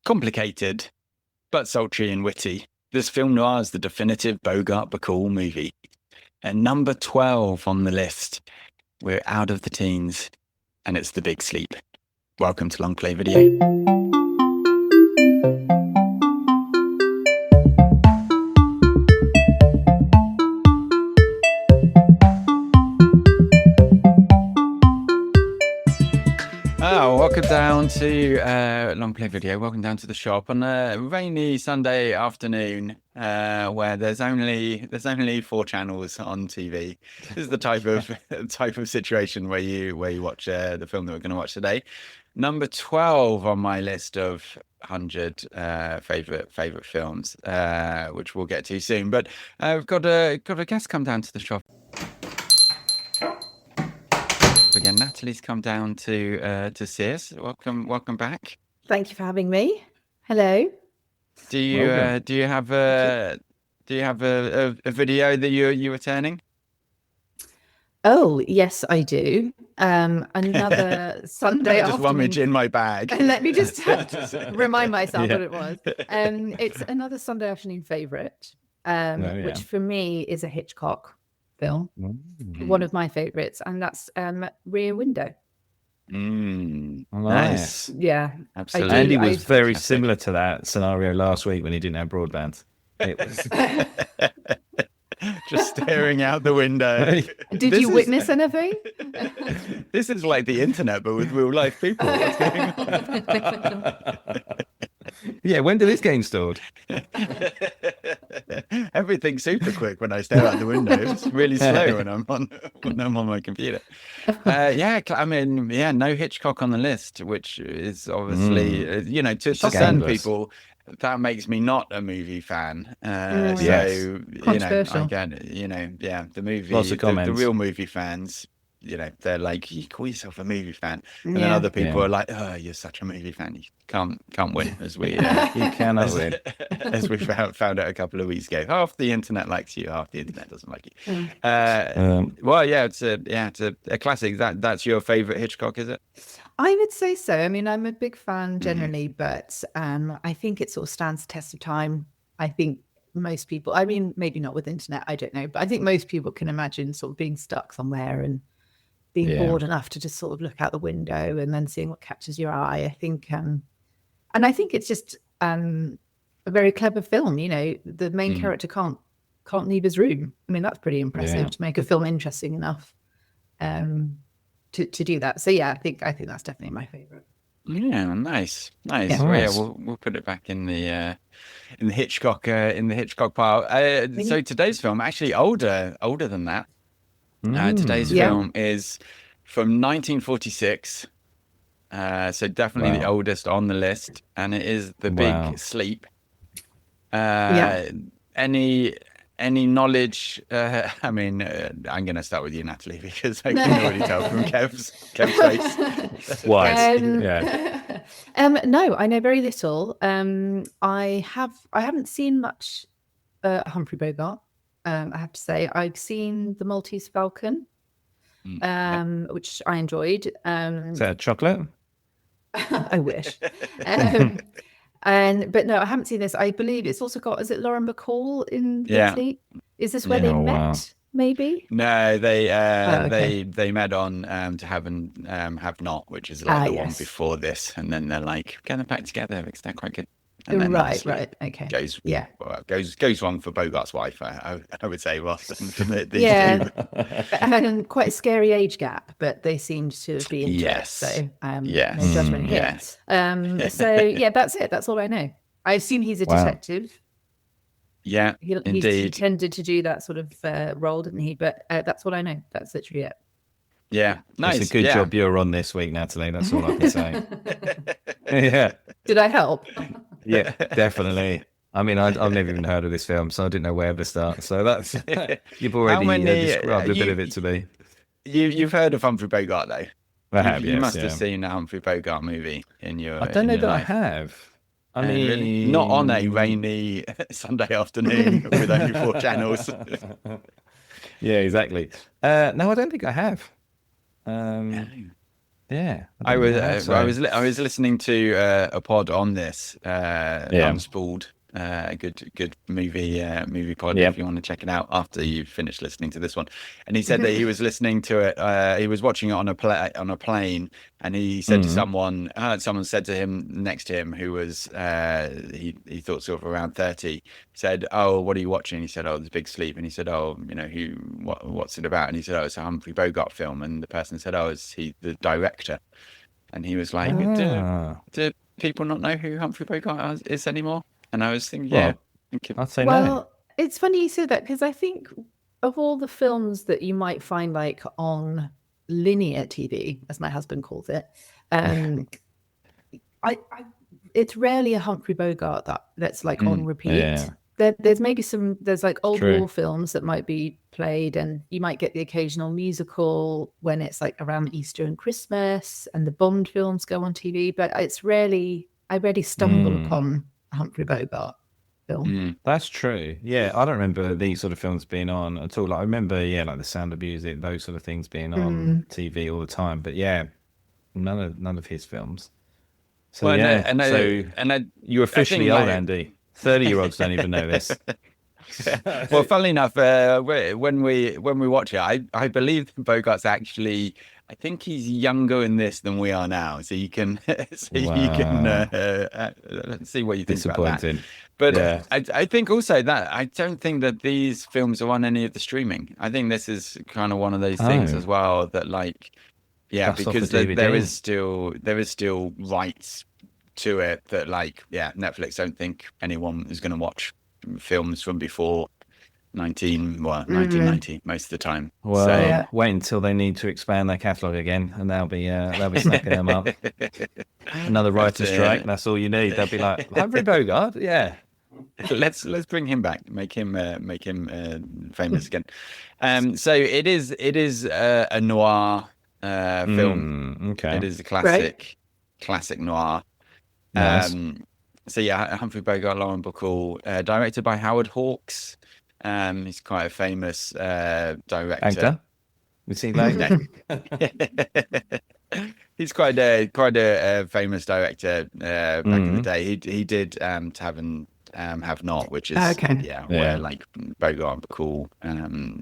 Complicated, but sultry and witty, this film noir is the definitive Bogart-Bacall movie. At number 12 on the list, we're out of the teens, and it's The Big Sleep. Welcome to Long Play Video. Welcome down to Long Play Video. Welcome down to the shop on a rainy Sunday afternoon, where there's only 4 channels on TV. This is the type of situation where you watch the film that we're going to watch today. Number 12 on my list of 100 favorite films, which we'll get to soon. But we've got a guest come down to the shop. Again, Natalie's come down to see us. Welcome back. Thank you for having me. Hello. Do you have a video that you were turning? Oh yes, I do. Another Sunday afternoon. Just rummage in my bag. And let me just remind myself what it was. It's another Sunday afternoon favorite, which for me is a Hitchcock film, one of my favorites, and that's Rear Window. Nice. Yeah, absolutely. Andy was very similar to that scenario last week when he didn't have broadband. It was just staring out the window. Did you witness anything? This is like the internet, but with real life people. What's going on? Yeah, when did this game start? Everything's super quick when I stare out the window. It's really slow when I'm on my computer. No Hitchcock on the list, which is obviously to some people that makes me not a movie fan. So the movie, lots of comments. The real movie fans, they're like, you call yourself a movie fan, and then other people are like, oh, you're such a movie fan, you can't win, as we you cannot win, as we found out a couple of weeks ago. Half the internet likes you, half the internet doesn't like you. It's a classic. That's your favorite Hitchcock, is it? I would say so. I mean, I'm a big fan generally, but I think it sort of stands the test of time. I think most people, I mean, maybe not with the internet, I don't know, but I think most people can imagine sort of being stuck somewhere and being bored enough to just sort of look out the window and then seeing what catches your eye. I think, and I think it's just a very clever film. The main character can't leave his room. I mean, that's pretty impressive to make a film interesting enough to do that. So yeah, I think that's definitely my favorite. Yeah, nice. Yeah, we'll put it back in the Hitchcock pile. So today's film actually older than that. Today's film is from 1946, so definitely the oldest on the list, and it is The Big Sleep. Any knowledge? I mean, I'm going to start with you, Natalie, because I can already tell from Kev's face. Why? No, I know very little. I haven't seen much Humphrey Bogart. I have to say, I've seen The Maltese Falcon, which I enjoyed. Is that chocolate? I wish. But no, I haven't seen this. I believe it's also got, is it Lauren Bacall in the Fleet? Is this where they met? Maybe? No, they met on To Have and Have Not, which is like the one before this, and then they're like, get them back together because they're quite good. Right, okay. Goes wrong for Bogart's wife, I would say, rather than for the two. And quite a scary age gap, but they seemed to be into it, so no judgment here. So yeah, that's it. That's all I know. I assume he's a detective. Yeah, indeed. He tended to do that sort of role, didn't he? But that's what I know. That's literally it. Yeah, nice. It's a good job you're on this week, Natalie. That's all I can say. Yeah. Did I help? Yeah, definitely. I mean, I've never even heard of this film, so I didn't know where to start. So that's you've already described a bit of it to me. You've heard of Humphrey Bogart, though. I have. You must have seen a Humphrey Bogart movie in your. I don't know that I have. I mean, really? Not on a rainy Sunday afternoon with only 4 channels. Yeah, exactly. No, I don't think I have. Yeah, I was listening to a pod on this, Unspooled, good movie pod if you want to check it out after you've finished listening to this one. And he said that he was listening to it, he was watching it on a plane, and he said to someone said to him next to him, who was he thought sort of around 30, said, "Oh, what are you watching?" He said, "Oh, The Big Sleep." And he said, "Oh, what's it about?" And he said, "Oh, it's a Humphrey Bogart film." And the person said, "Oh, is he the director?" And he was like, do people not know who Humphrey Bogart is anymore? And I was thinking, I'd say no. It's funny you said that, because I think of all the films that you might find like on linear TV, as my husband calls it, it's rarely a Humphrey Bogart that's like on repeat. Yeah. There's maybe there's like old war films that might be played, and you might get the occasional musical when it's like around Easter and Christmas, and the Bond films go on TV, but I rarely stumble upon a Humphrey Bogart film. That's true. Yeah, I don't remember these sort of films being on at all. Like, I remember, like The Sound of Music, those sort of things being on TV all the time. But none of his films. So you're officially old, Andy. 30-year-olds don't even know this. Well, funnily enough, when we watch it, I believe Bogart's actually, I think he's younger in this than we are now. So you can see what you think about that. But I think also that I don't think that these films are on any of the streaming. I think this is kind of one of those things as well that, like, because there is still rights to it that, like, Netflix don't think anyone is going to watch films from before 1990 most of the time. Well, wait until they need to expand their catalogue again, and they'll be snapping them up. Another writer's strike. That's all you need. They'll be like, Humphrey Bogart, let's bring him back, make him famous again. So it is a noir film. Okay, it is a classic noir. Nice. Humphrey Bogart, Lauren Bacall, directed by Howard Hawks. He's quite a famous director. Actor? We see that. He's quite a famous director back in the day. He did Have and Have Not, which is where like Bogart and Bacall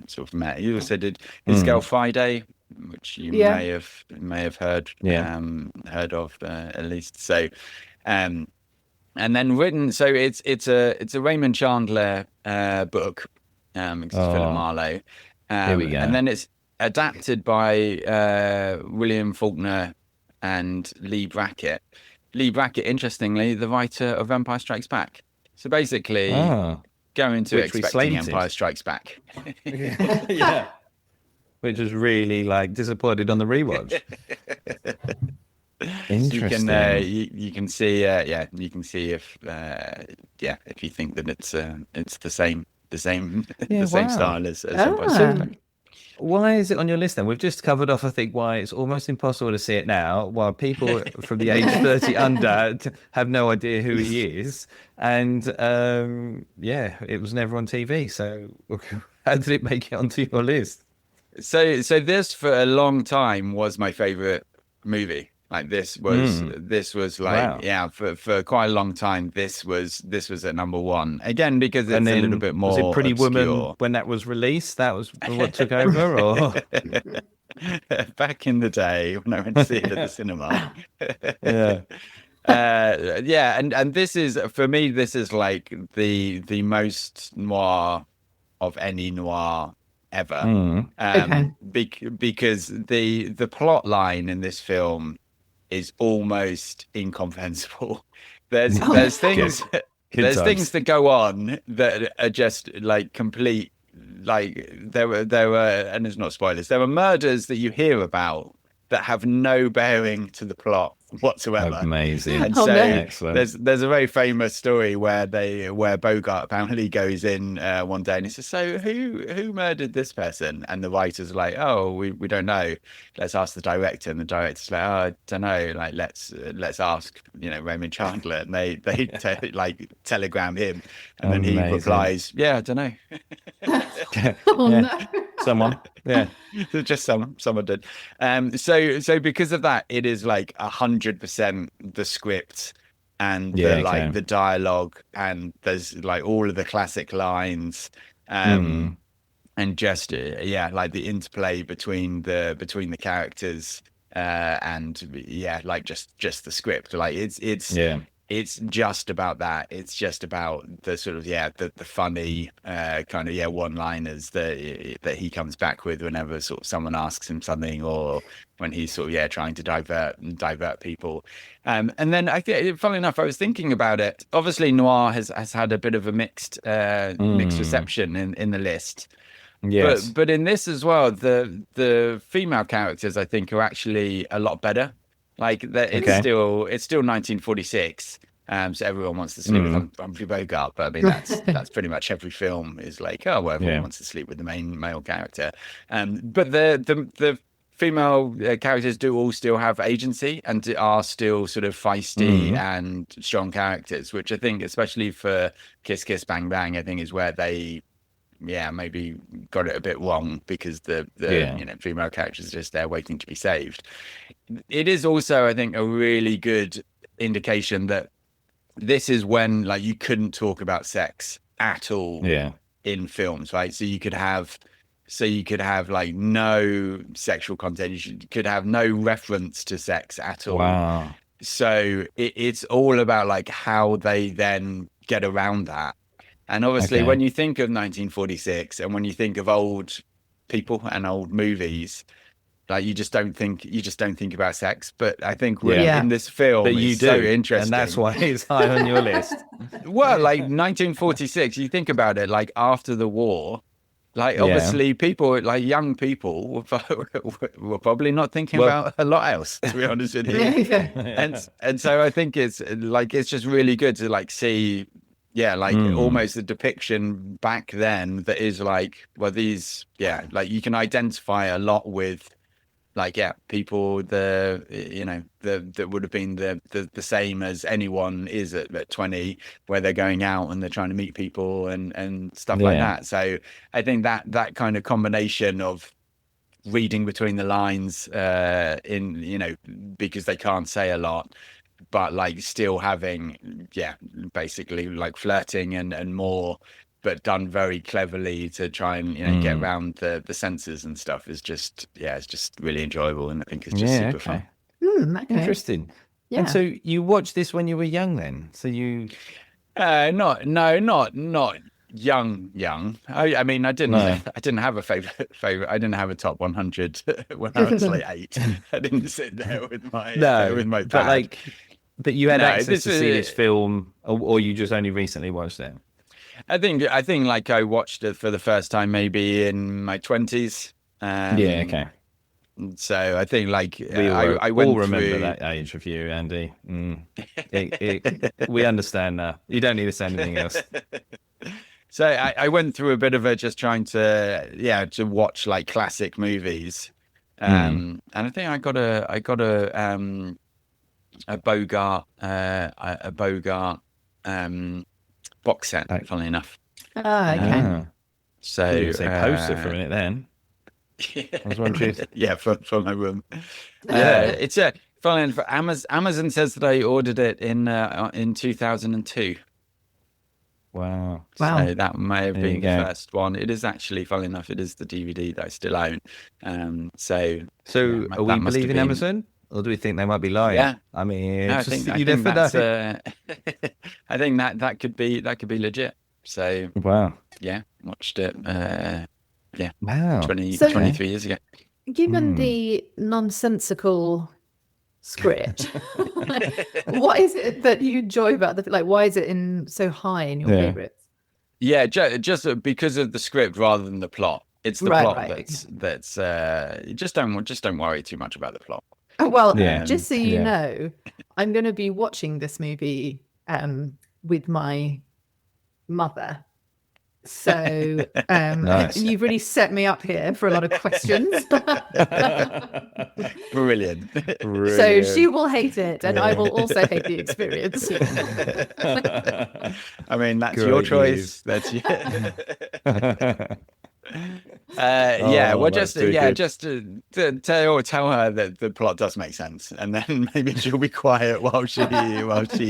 sort of met. He also did His Girl Friday, which you may have heard of at least. So. And then written, so it's a Raymond Chandler book, Philip Marlowe. Here we go. And then it's adapted by William Faulkner and Lee Brackett. Lee Brackett, interestingly, the writer of Empire Strikes Back. So basically, going to expecting Empire Strikes Back. Which was really like disappointed on the rewatch. Interesting. You can see you can see if you think that it's the same style as Empire Strikes Back. Why is it on your list then? We've just covered off, I think, why it's almost impossible to see it now, while people from the age 30 under have no idea who he is. And it was never on TV. So how did it make it onto your list? So this for a long time was my favorite movie. Like this was like for quite a long time this was at number one again, because it's a little bit more. Was it Pretty obscure. Woman when that was released? That was what took over, or back in the day when I went to see it at the cinema. And this is, for me, this is like the most noir of any noir ever. Because the plot line in this film is almost incomprehensible. There's things things that go on that are just like complete, like there were and it's not spoilers, there were murders that you hear about that have no bearing to the plot whatsoever. Amazing. And excellent. There's a very famous story where Bogart apparently goes in one day and he says, "So who murdered this person?" And the writer's like, "Oh, we don't know. Let's ask the director." And the director's like, "Oh, I don't know. Like let's ask Raymond Chandler." And they telegram him, and then he replies, "Yeah, I don't know." No. Someone. Yeah. Just someone did. So because of that, it is like 100% the script and Yeah, the like okay. the dialogue, and there's like all of the classic lines, Mm. and just yeah, like the interplay between the characters, and yeah, like just the script. Like Yeah. it's just about that. It's just about the sort of the funny kind of one-liners that he comes back with whenever sort of someone asks him something, or when he's sort of trying to divert people. And then I think, funnily enough, I was thinking about it. Obviously, noir has had a bit of a mixed reception in the list. Yes. But in this as well, the female characters I think are actually a lot better. Like that, Okay. it's still 1946. So everyone wants to sleep with Humphrey Bogart, but I mean that's pretty much every film is like, oh well, everyone wants to sleep with the main male character. But the female characters do all still have agency and are still sort of feisty and strong characters, which I think, especially for Kiss Kiss Bang Bang, I think is where they maybe got it a bit wrong, because the female characters are just there waiting to be saved. It is also, I think, a really good indication that this is when like you couldn't talk about sex at all in films, right? So you could have like no sexual content, you could have no reference to sex at all. Wow. So it's all about like how they then get around that. And obviously, when you think of 1946 and when you think of old people and old movies, like you just don't think about sex. But I think in this film, but you it's do, so interesting, and that's why it's high on your list. Well, like 1946, you think about it, like after the war, like obviously people, like young people, were probably not thinking about a lot else, to be honest with you. And so I think it's just really good to like see. Yeah, like almost the depiction back then that is like, well, these, like you can identify a lot with, like, people that would have been the same as anyone is at 20, where they're going out and they're trying to meet people and stuff like that. So I think that kind of combination of reading between the lines because they can't say a lot, but like still having basically like flirting and more, but done very cleverly to try and get around the censors and stuff, is just it's just really enjoyable, and I think it's just super fun. Interesting. And so you watched this when you were young then? So you not young. I mean, I didn't have a favorite. I didn't have a top 100 when I was like 8. I didn't sit there with my pad. But you had access to see this film, or you just only recently watched it? I think like I watched it for the first time maybe in my 20s. Okay. So I think like I all remember that age of you, Andy. We understand now. You don't need to say anything else. So I went through a bit of it just trying to watch like classic movies, and I think I got a Bogart box set, funnily enough. So you say poster for a minute then. I was wondering. From my room. It's funnily enough, Amazon says that I ordered it in 2002. Wow. So that may have been the first one. It is actually, funnily enough, it is the DVD that I still own. So are we believing Amazon, or do we think they might be lying? Yeah. I mean, I think that's I think that could be legit. So wow. Yeah, watched it. Wow. 23 years ago. Given the nonsensical script, what is it that you enjoy about the, like, why is it so high in your favorites? Yeah, just because of the script rather than the plot. It's the plot that's just don't worry too much about the plot. Well, just so you know, I'm going to be watching this movie with my mother. So nice. You've really set me up here for a lot of questions. Brilliant. So she will hate it, and I will also hate the experience. I mean, that's your choice. That's Yeah, Oh, well, that's just too yeah, good. just tell her that the plot does make sense, and then maybe she'll be quiet while she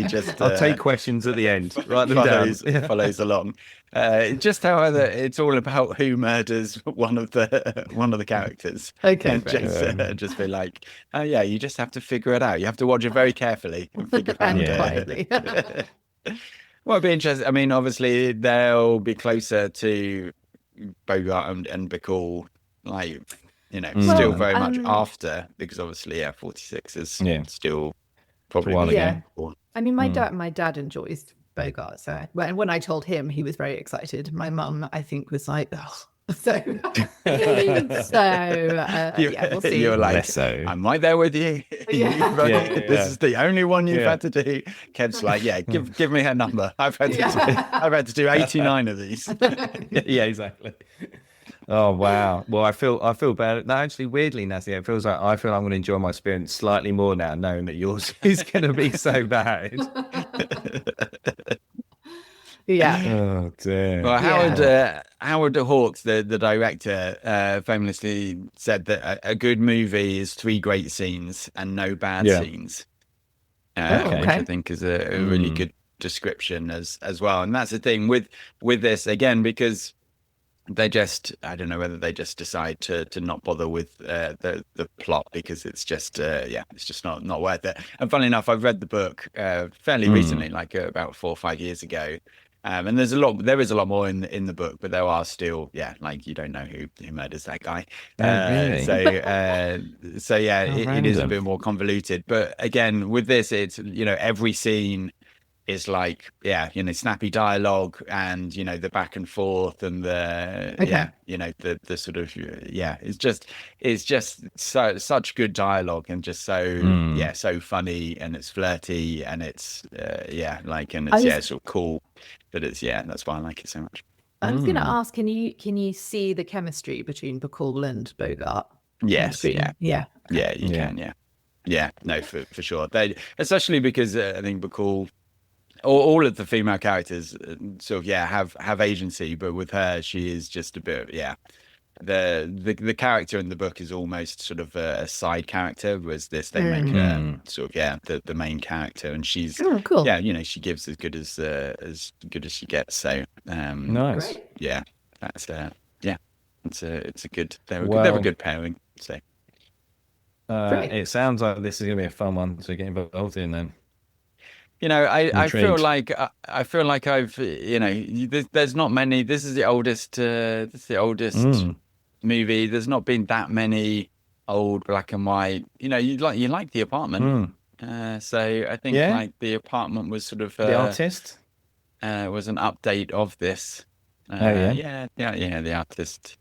just I'll take questions at the end. Write them down. follows along. Just tell her that it's all about who murders one of the characters, Okay, and great. just be like, oh yeah, you just have to figure it out. You have to watch it very carefully and figure out. And Yeah. quietly. Well, it'd be interesting. I mean, obviously they'll be closer to Bogart and Bacall, like, still Well, very much after, because obviously, 46 is still probably while the ago. year before. I mean, my dad enjoys Bogart. So when I told him, he was very excited. My mum, I think, was like, oh. So, we'll see. You're like, Less so. I'm right there with you. This is the only one you've had to do. Kev's like, give me her number. I've had to do 89 of these. Yeah, exactly. Oh wow. Well, I feel bad. No, actually, weirdly, Natalie, it feels like I'm going to enjoy my experience slightly more now, knowing that yours is going to be so bad. Yeah. Oh dear. Well, Howard Hawks, the director, famously said that a good movie is 3 great scenes and no bad scenes, which I think is a really good description as well. And that's the thing with this, again, because I don't know whether they just decide to not bother with the plot, because it's just it's just not worth it. And funnily enough, I've read the book fairly recently, like about 4 or 5 years ago. And there is a lot more in the book, but there are still, like, you don't know who murders that guy. Really? So it is a bit more convoluted. But again, with this, it's, every scene is like, snappy dialogue, and, the back and forth, and the sort of, it's just such good dialogue, and just so funny, and it's flirty, and it's it's sort of cool. But it's that's why I like it so much. I was going to ask, can you see the chemistry between Bacall and Bogart? Yes, you can, no, for sure. They, especially because I think Bacall, all of the female characters sort of have agency, but with her, she is just a bit the character in the book is almost sort of a side character, whereas this they make her sort of the main character, and she's cool. she gives as good as she gets. So nice. Great. That's it's a good they're a good pairing. So it sounds like this is gonna be a fun one to get involved in then. I feel like I've there's not many. This is the oldest movie. There's not been that many old black and white. You like The Apartment. So I think like The Apartment was sort of The Artist was an update of this. The Artist.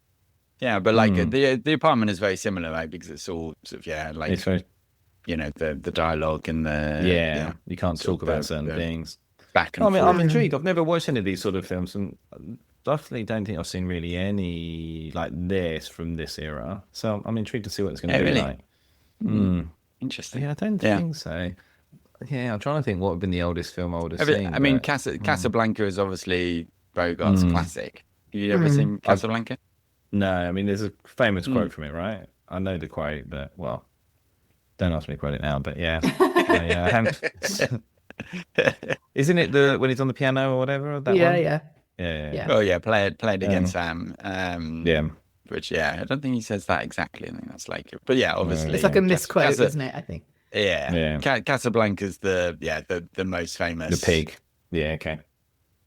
Yeah, but like the Apartment is very similar, right? Because it's all sort of like it's very, the dialogue and the you can't talk about certain things. Back and forth. I'm intrigued. I've never watched any of these sort of films, and definitely don't think I've seen really any like this from this era. So I'm intrigued to see what it's going to be like. Interesting. Yeah, I don't think so. Yeah, I'm trying to think what would have been the oldest film I would have seen. I mean, Casablanca is obviously Bogart's classic. Have you ever seen Casablanca? No, I mean, there's a famous quote from it, right? I know the quote, but don't ask me to quote it now. But I haven't. Isn't it when he's on the piano or whatever? That one? Yeah. Oh play it again, Sam. Which I don't think he says that exactly. I think that's like it. But obviously it's like a misquote, isn't it? I think. Casablanca's the most famous. The pig. Yeah. Okay.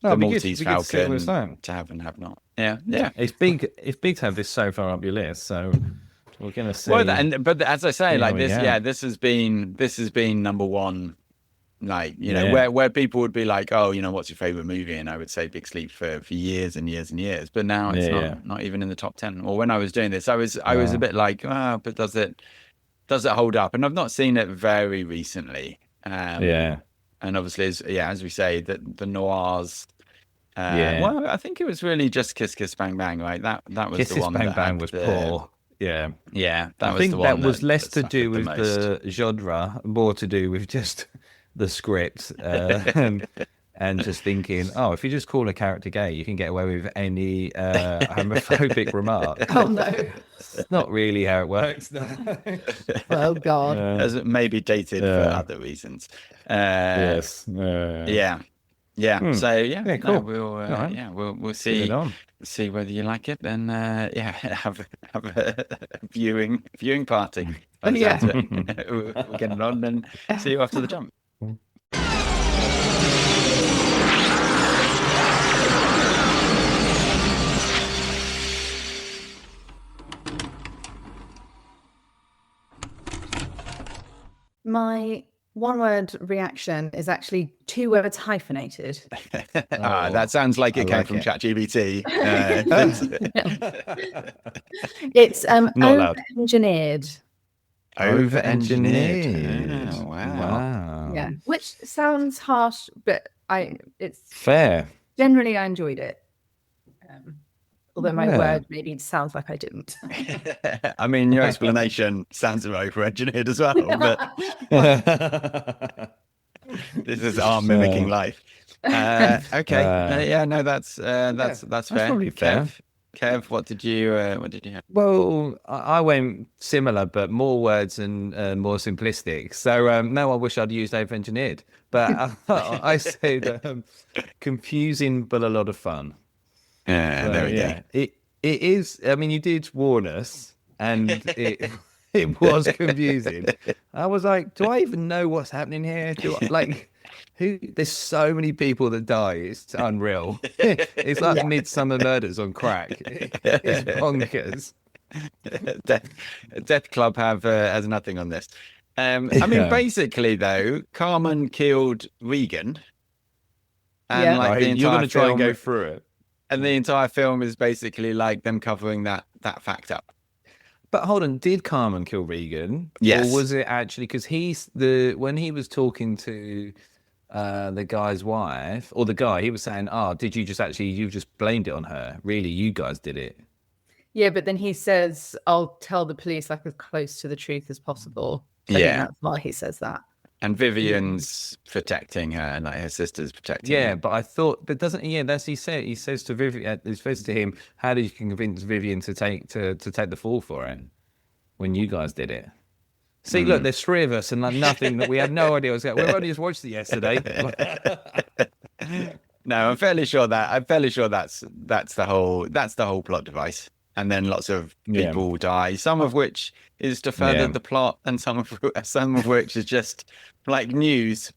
The Maltese Falcon, to have and have not. Yeah. It's big. It's big to have this so far up your list. So we're gonna see. Well, but as I say, like this, this has been number one. Like where people would be like, oh, what's your favorite movie? And I would say Big Sleep for years and years and years. But now it's not even in the top 10. Or when I was doing this, I was a bit like, but does it hold up? And I've not seen it very recently. And obviously, as we say, the noirs. Well, I think it was really just Kiss Kiss Bang Bang, right? That was Kiss the one. Kiss Bang Bang was poor. Yeah. I think that was less to do with the genre, more to do with just the script. and just thinking, oh, if you just call a character gay, you can get away with any homophobic remark. Oh no. It's not really how it works. No. Oh God. As it may be dated for other reasons. Yes. Yeah. So yeah, Yeah, no, cool. we'll see whether you like it, and have a viewing party. By the sounds of it. We'll get it on and see you after the jump. My one-word reaction is actually 2 words hyphenated. That sounds like it came from ChatGPT. It's Not allowed. over-engineered. Over-engineered. Oh, wow. Yeah, which sounds harsh, but it's fair. Generally I enjoyed it. Although my word maybe sounds like I didn't. I mean, your explanation sounds over-engineered as well, but this is our mimicking life. Okay. No, that's fair. That's probably fair. Kev, what did you have? Well, I went similar, but more words and more simplistic. So no, I wish I'd used over-engineered, but I said confusing but a lot of fun. There we go. It is. I mean, you did warn us, and it was confusing. I was like, do I even know what's happening here? There's so many people that die. It's unreal. It's like Midsummer Murders on crack. It's bonkers. Death Club has nothing on this. I mean, basically though, Carmen killed Regan, and like the entire you're going to try film, and go through it. And the entire film is basically like them covering that fact up. But hold on, did Carmen kill Regan? Yes. Or was it actually because when he was talking to the guy's wife, or the guy, he was saying, did you just blamed it on her? Really, you guys did it. Yeah, but then he says, I'll tell the police like as close to the truth as possible. I think that's why he says that. And Vivian's protecting her, and like her sister's protecting her. Yeah, but I thought, but doesn't that's he said. He says to Vivian, he says to him, "How did you convince Vivian to take the fall for it when you guys did it?" See, look, there's 3 of us, and like nothing that we had no idea what's going. We've only just watched it yesterday. No, I'm fairly sure that's the whole plot device. And then lots of people die, some of which is to further the plot, and some of which is just like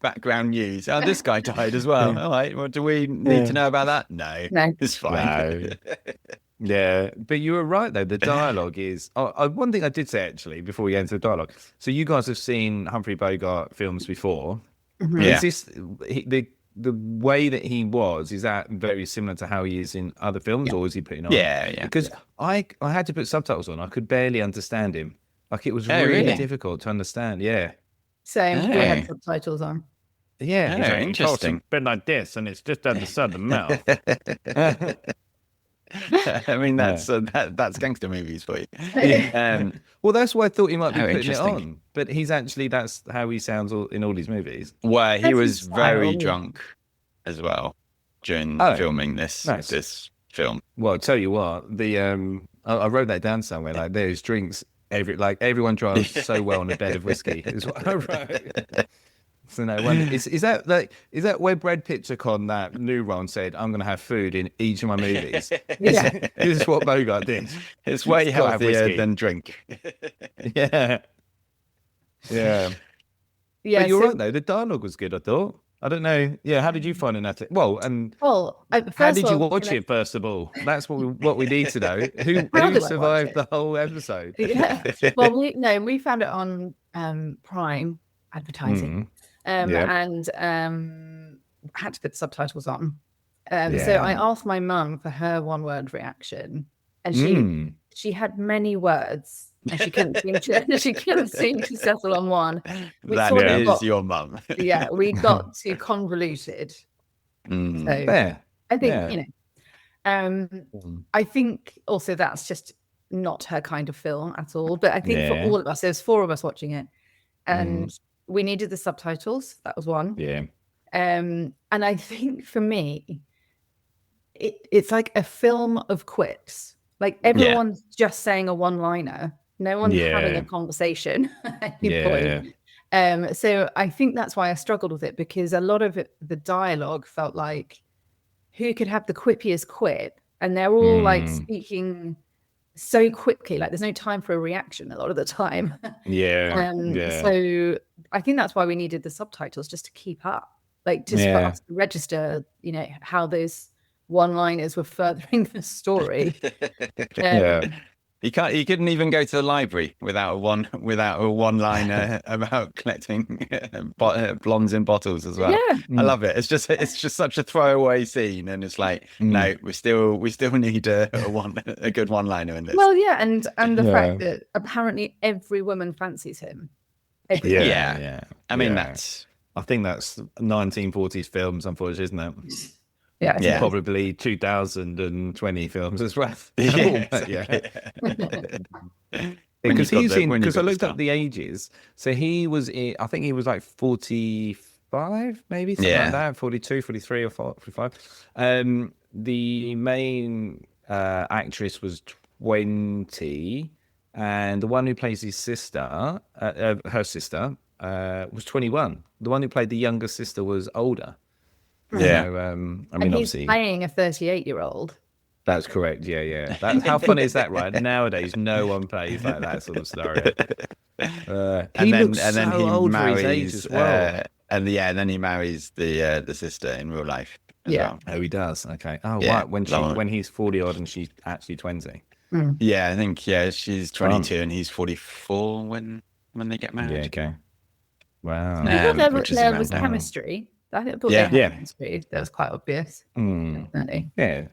background news. Oh, this guy died as well. All right, well, do we need to know about that? No, it's fine. No. Yeah, but you were right though. The dialogue is one thing I did say actually before we enter the dialogue. So you guys have seen Humphrey Bogart films before. Is this the way that he was, is that very similar to how he is in other films, or is he putting on? Yeah. Because I had to put subtitles on. I could barely understand him. Like it was really difficult to understand. Yeah. Same. We had subtitles on. Yeah. Interesting. It's been like this, and it's just at the side of the mouth. I mean, that's gangster movies for you. Well, that's why I thought he might be putting it on. But he's actually, that's how he sounds in all these movies. Well, he was very drunk as well during filming this film. Well, I'll tell you what, I wrote that down somewhere. Like, there's drinks everyone drives so well on a bed of whiskey. Is what I wrote. So no wonder. Is that where Brad Pitt took on that new role and said, "I'm going to have food in each of my movies"? This is what Bogart did. It's way healthier than drink. Yeah. But you're right though. The dialogue was good, I thought. I don't know. Yeah, how did you find it, Natalie? Well, how did you watch it? First of all, that's what we need to know. Who survived the whole episode? Yeah. Well, we found it on Prime advertising. And had to put subtitles on. So I asked my mum for her one-word reaction, and she had many words, and she couldn't seem to settle on one. That is your mum. Yeah, we got too convoluted. So Fair. I think I think also that's just not her kind of film at all. But I think for all of us, there's 4 of us watching it, and we needed the subtitles. That was one. Yeah. And I think for me, it's like a film of quips. Like everyone's just saying a one-liner. No one's having a conversation at any point. So I think that's why I struggled with it, because a lot of the dialogue felt like, who could have the quippiest quip? And they're all like speaking so quickly, like there's no time for a reaction a lot of the time. So I think that's why we needed the subtitles, just to keep up, like just for us to register, you know, how those one-liners were furthering the story. You couldn't even go to the library without a one-liner about collecting blondes in bottles as well. I love it. It's just such a throwaway scene, and it's like, no, we still need a good one-liner in this. Well, and the fact that apparently every woman fancies him. I mean, I think that's 1940s films, unfortunately, isn't it? Yeah. Probably 2020 films as well. Because I looked up the ages. So I think he was like 45, maybe something like that, 42, 43 or 45. The main actress was 20, and the one who plays his sister, her sister, was 21. The one who played the younger sister was older. I mean, and he's obviously playing a 38-year-old. That's correct. How funny is that, right? Nowadays, no one plays like that sort of scenario. And then he marries as well. And then he marries the sister in real life. Well. Oh, he does. Okay. Oh, right. When he's 40 odd and she's actually 20. I think she's 22 and he's 44 when they get married. Yeah. Okay. Wow. There was chemistry. I thought chemistry. That was quite obvious. Definitely. Yeah.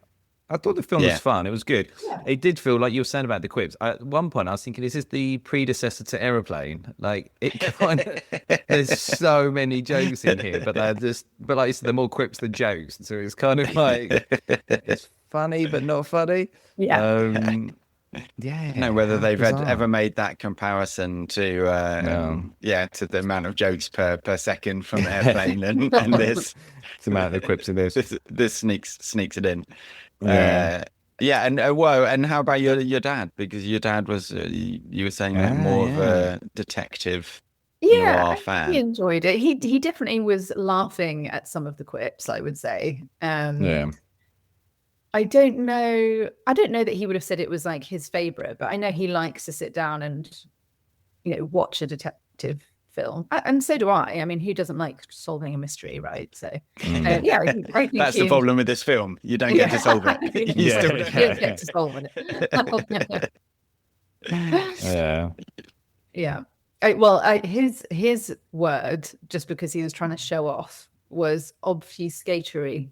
I thought the film was fun. It was good. It did feel like you were saying about the quips. At one point, I was thinking, is this the predecessor to Aeroplane? Like, it kind of, there's so many jokes in here, but like you said, they're more quips than jokes. So it's kind of like, it's funny, but not funny. Whether they've ever made that comparison to to the amount of jokes per second from Airplane and this. It's the amount of quips in this sneaks it in. And how about your dad? Because your dad was you were saying more of a detective noir fan. He enjoyed it. He definitely was laughing at some of the quips, I would say. I don't know that he would have said it was like his favorite, but I know he likes to sit down and, you know, watch a detective film, and so do I. I mean, who doesn't like solving a mystery, right? So I think that's the problem with this film. You don't get to solve it. You don't get to solve it. His word, just because he was trying to show off, was obfuscatory.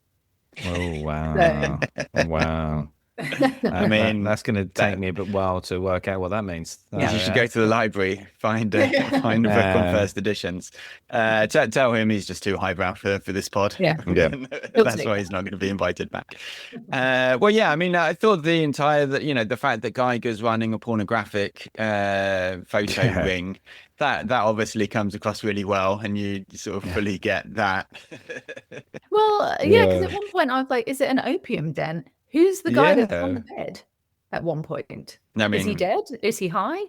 Oh wow! Wow. I mean, that's going to take me a bit while to work out what that means. You should go to the library, find a book on first editions. Tell him he's just too highbrow for this pod. That's why he's not going to be invited back. I mean, I thought the fact that Geiger's running a pornographic photo ring, that obviously comes across really well, and you sort of fully get that. Well, because at one point I was like, is it an opium den? Who's the guy that's on the bed at one point? I mean, is he dead? Is he high?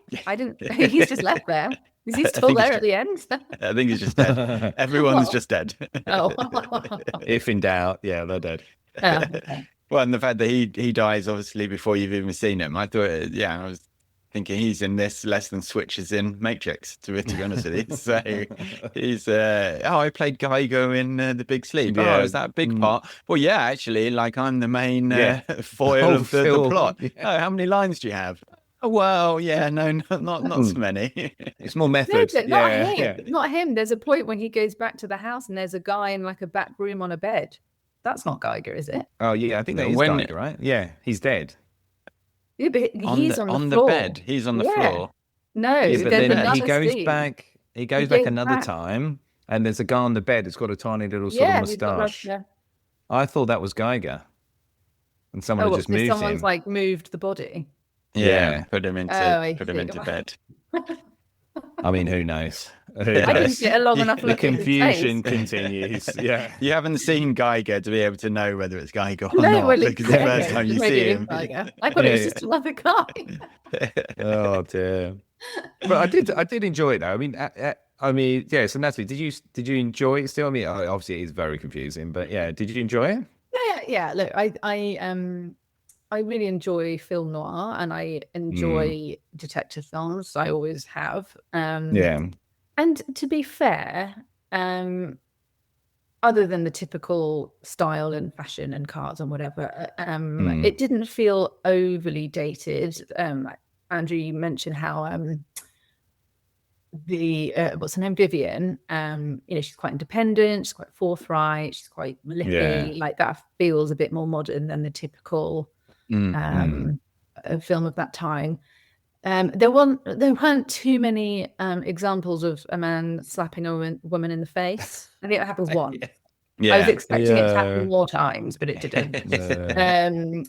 He's just left there. Is he still there at the end? I think he's just dead. Everyone's just dead. If in doubt, they're dead. Okay. Well, and the fact that he dies obviously before you've even seen him, I thought, I was thinking he's in this less than Switch is in Matrix, to be honest with you. So he's I played Geiger in The Big Sleep. Oh, is that a big part? Well, actually, like I'm the main foil of the plot. Oh, how many lines do you have? Oh, well, not so many. It's more method. Not him. There's a point when he goes back to the house and there's a guy in like a back room on a bed. That's not Geiger, is it? Oh yeah, I think that is Geiger, right? Yeah, he's dead. Yeah, but he's on the floor. Bed. He's on the floor. No, but then he goes back. He goes back another time, and there's a guy on the bed. It's got a tiny little sort of moustache. I thought that was Geiger, and someone had just moved him. Someone's like moved the body. Put him into bed. I mean, who knows? I didn't get a long enough The look at his confusion face. continues. Yeah. You haven't seen Geiger to be able to know whether it's Geiger or No, not, well, because the first exactly. time you Maybe see it is him. Geiger. I thought it was just another guy. Oh dear. But I did enjoy it though. I mean, yeah. So Natalie, did you enjoy it still? I mean, obviously it is very confusing, but yeah, did you enjoy it? Yeah. Look, I really enjoy film noir, and I enjoy detective films. I always have. Yeah. And to be fair, other than the typical style and fashion and cars and whatever, it didn't feel overly dated. Andrew, you mentioned how the what's her name, Vivian, she's quite independent, she's quite forthright, she's quite lippy. Like that feels a bit more modern than the typical film of that time. There weren't too many examples of a man slapping a woman in the face. I think it happens once. I was expecting it to happen more times, but it didn't.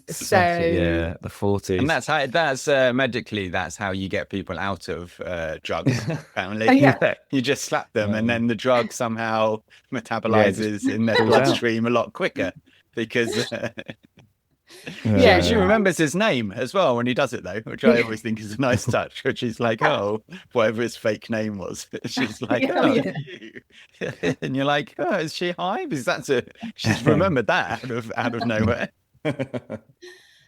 So yeah, the 40s. And that's medically, that's how you get people out of drugs, apparently. You just slap them, and then the drug somehow metabolizes in their bloodstream a lot quicker, because she remembers his name as well when he does it, though, which I always think is a nice touch, which is like, oh, whatever his fake name was. She's like, you. And you're like, oh, is she high? Because she's remembered that out of nowhere.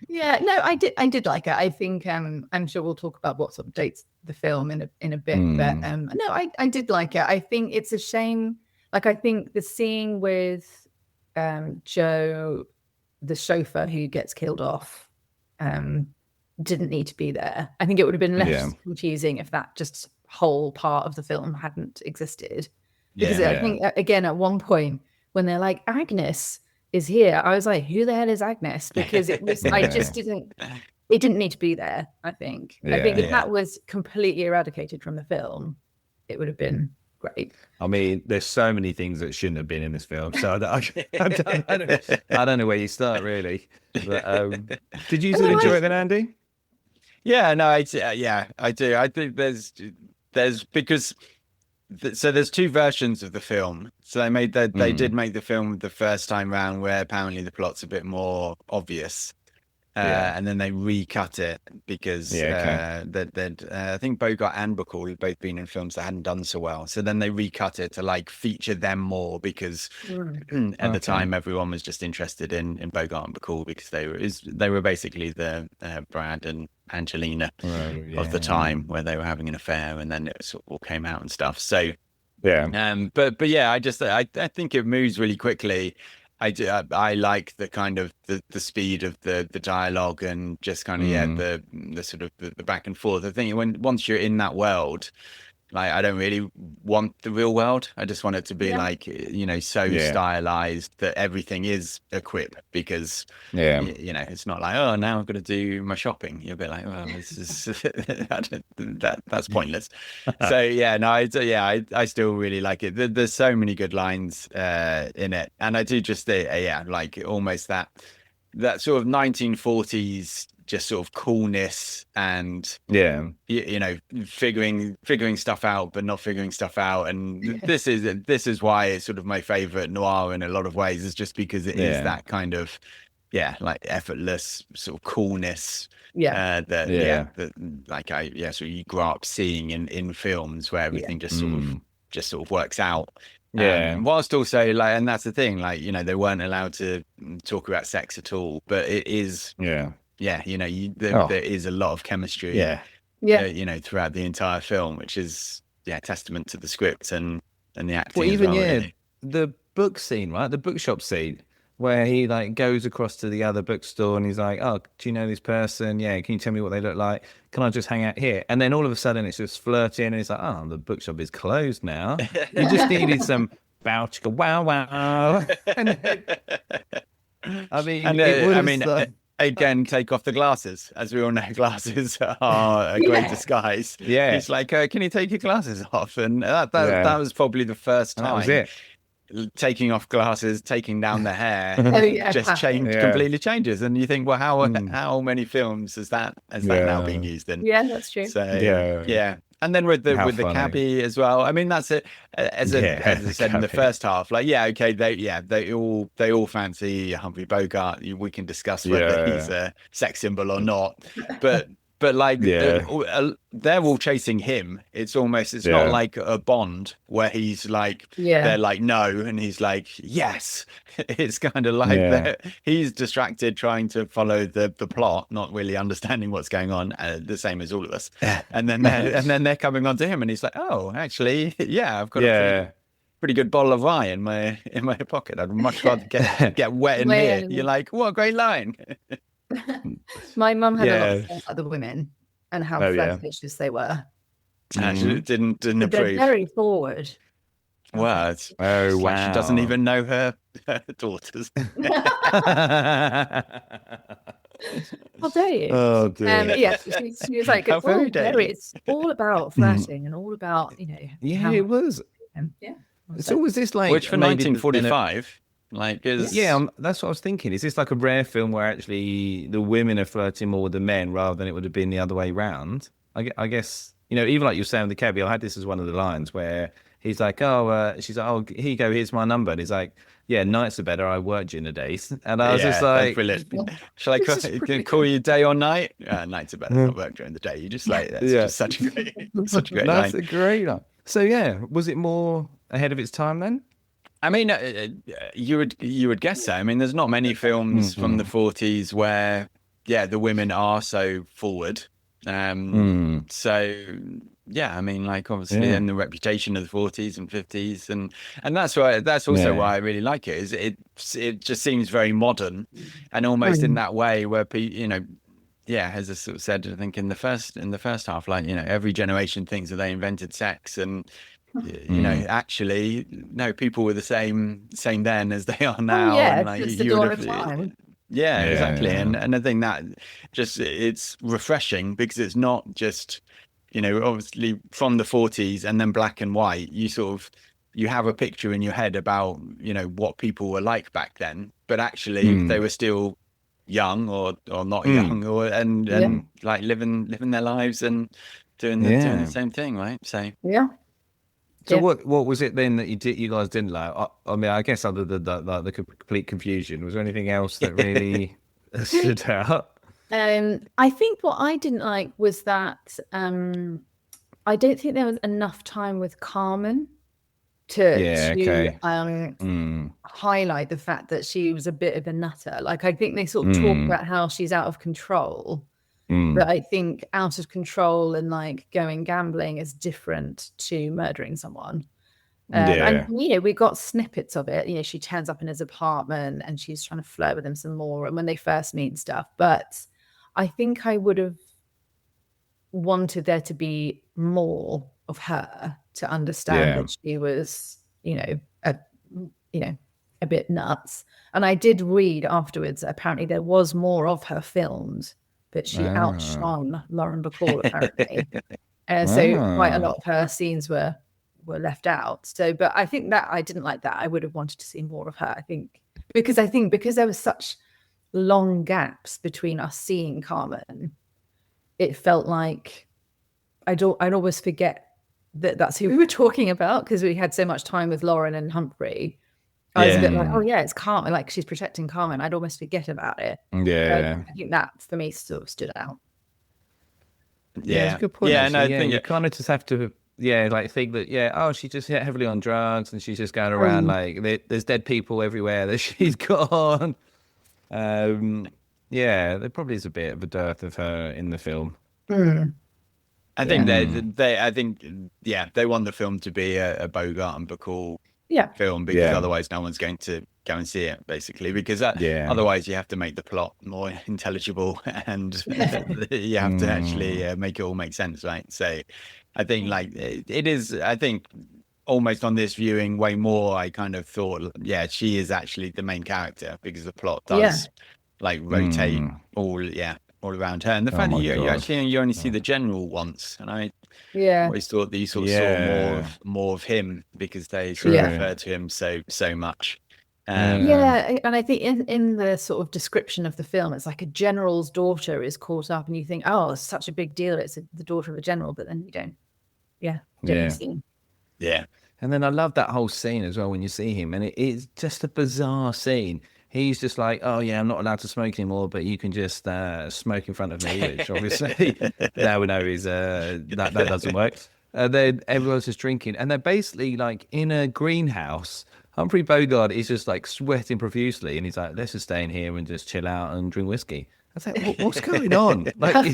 Yeah, no, I did like it. I think I'm sure we'll talk about what sort of dates the film in a bit, but no, I did like it. I think it's a shame. Like, I think the scene with Joe, the chauffeur who gets killed off, didn't need to be there. I think it would have been less confusing if that just whole part of the film hadn't existed. Because I think, again, at one point when they're like, Agnes is here, I was like, who the hell is Agnes? Because it was, it didn't need to be there, I think. I think if that was completely eradicated from the film, it would have been great. I mean, there's so many things that shouldn't have been in this film, so I don't know where you start, really. But, did you enjoy it then, Andy? Yeah, no, I do. I think there's because so there's two versions of the film. So they did make the film the first time round where apparently the plot's a bit more obvious. And then they recut it because I think Bogart and Bacall had both been in films that hadn't done so well. So then they recut it to like feature them more, because at the time everyone was just interested in Bogart and Bacall, because they were basically the Brad and Angelina of the time, where they were having an affair, and then it sort of all came out and stuff. So but yeah, I think it moves really quickly. I do. I like the kind of the speed of the dialogue, and just kind of the sort of the back and forth. I think once you're in that world, like, I don't really want the real world. I just want it to be like, so stylized that everything is a quip, because it's not like, oh, now I've got to do my shopping. You're a bit like, well, this is that's pointless. So I still really like it. There's so many good lines in it, and I do just like almost that sort of 1940s just sort of coolness, and figuring stuff out but not figuring stuff out. And this is why it's sort of my favorite noir in a lot of ways, is just because it is that kind of like effortless sort of coolness that so you grow up seeing in films, where everything just sort of works out. Whilst also, like, and that's the thing, like, they weren't allowed to talk about sex at all, but it is there is a lot of chemistry throughout the entire film, which is testament to the script and the acting. Well, even really. The book scene, right? The bookshop scene, where he like goes across to the other bookstore and he's like, oh, do you know this person? Yeah, can you tell me what they look like? Can I just hang out here? And then all of a sudden it's just flirting, and he's like, oh, the bookshop is closed now. You just needed some voucher, wow. Again, take off the glasses. As we all know, glasses are a great disguise. It's like, can you take your glasses off? And that was probably the first time. That was it. Taking off glasses, taking down the hair, completely changes. And you think, well, how many films has that now been used in? Yeah, that's true. So And then with How the funny. cabbie as well. I mean, that's it. As I the said in the cabbie. first half, like, yeah, okay, they all fancy Humphrey Bogart. We can discuss whether he's Yeah. a sex symbol or not, but like Yeah. they're all chasing him. It's not Yeah. like a Bond where he's like Yeah. they're like no, and he's like yes. It's kind of like Yeah. he's distracted trying to follow the plot, not really understanding what's going on. The same as all of us. And then they're coming onto him, and he's like, "Oh, actually, yeah, I've got a Yeah. pretty good bottle of wine in my pocket. I'd much rather get wet in here." You're like, "What a great line!" My mum had a lot Yeah. of fun at the women and how Oh, yeah. flirtatious they were. She didn't But they're approve. very forward. Well, Oh, it's like she doesn't wow. even know her daughters. How dare you? Oh, dear. Yeah, she was like, How it's very all, dare very, you. it's all about flirting and all about, Yeah, how it was. yeah. So was this like Which for maybe there's been 1945, like is Yeah, that's what I was thinking. Is this like a rare film where actually the women are flirting more with the men rather than it would have been the other way round? I guess, even like you were saying with the cabbie, I had this as one of the lines where he's like, she's like, oh, here you go, here's my number. And he's like, yeah, nights are better. I work during the days. And I was just that's like, brilliant. Shall I call you day or night? Nights are better. I work during the day. You just like that's Yeah. just such a great that's line. a great line. So yeah, was it more ahead of its time then? I mean, you would guess so. I mean, there's not many films from the 40s where, the women are so forward. So yeah, I mean, like obviously, and the reputation of the 40s and 50s, and that's also why I really like it. Is it just seems very modern, and almost in that way where as I sort of said, I think in the first half, like every generation thinks that they invented sex, and actually, no, people were the same then as they are now. yeah, and like it's the you dawn would of have, time. yeah, exactly. Yeah. And I think that just it's refreshing because it's not just obviously from the 40s and then black and white. You have a picture in your head about what people were like back then, but actually they were still young or not young and like living their lives and doing the same thing, right? So Yeah. So what was it then that you guys didn't like? I mean, I guess other than the complete confusion, was there anything else that really stood out? I think what I didn't like was that I don't think there was enough time with Carmen to highlight the fact that she was a bit of a nutter. Like I think they sort of talk about how she's out of control, but I think out of control and like going gambling is different to murdering someone. And we got snippets of it. She turns up in his apartment and she's trying to flirt with him some more, and when they first meet and stuff. But I think I would have wanted there to be more of her to understand that she was, a bit nuts. And I did read afterwards, apparently there was more of her filmed, but she outshone Lauren Bacall, apparently. So quite a lot of her scenes were left out. So, but I think that I didn't like that. I would have wanted to see more of her, I think because there was such long gaps between us seeing Carmen, it felt like I'd always forget that that's who we were talking about because we had so much time with Lauren and Humphrey. I was a bit like, oh yeah, it's Carmen, like she's protecting Carmen. I'd almost forget about it. I think that for me sort of stood out. That's a good point. And I think you kind of just have to think that she just hit heavily on drugs and she's just going around like there's dead people everywhere that she's got on. There probably is a bit of a dearth of her in the film. I think they want the film to be a Bogart and Bacall film because otherwise no one's going to go and see it, basically, because otherwise you have to make the plot more intelligible and you have to actually make it all make sense, right? So I think like it is, I think almost on this viewing way more, I kind of thought, she is actually the main character because the plot does like rotate all around her. And the fact that you only see the general once, and I always thought that you sort of saw more of him because they sort of refer to him so much. And I think in the sort of description of the film, it's like a general's daughter is caught up, and you think, oh, it's such a big deal. It's the daughter of a general, but then you don't Yeah. Yeah. Yeah. And then I love that whole scene as well when you see him, and it's just a bizarre scene. He's just like, oh yeah, I'm not allowed to smoke anymore, but you can just smoke in front of me, which obviously now we know is that doesn't work. And then everyone's just drinking, and they're basically like in a greenhouse. Humphrey Bogart is just like sweating profusely, and he's like, let's just stay in here and just chill out and drink whiskey. I was like, what's going on? Like,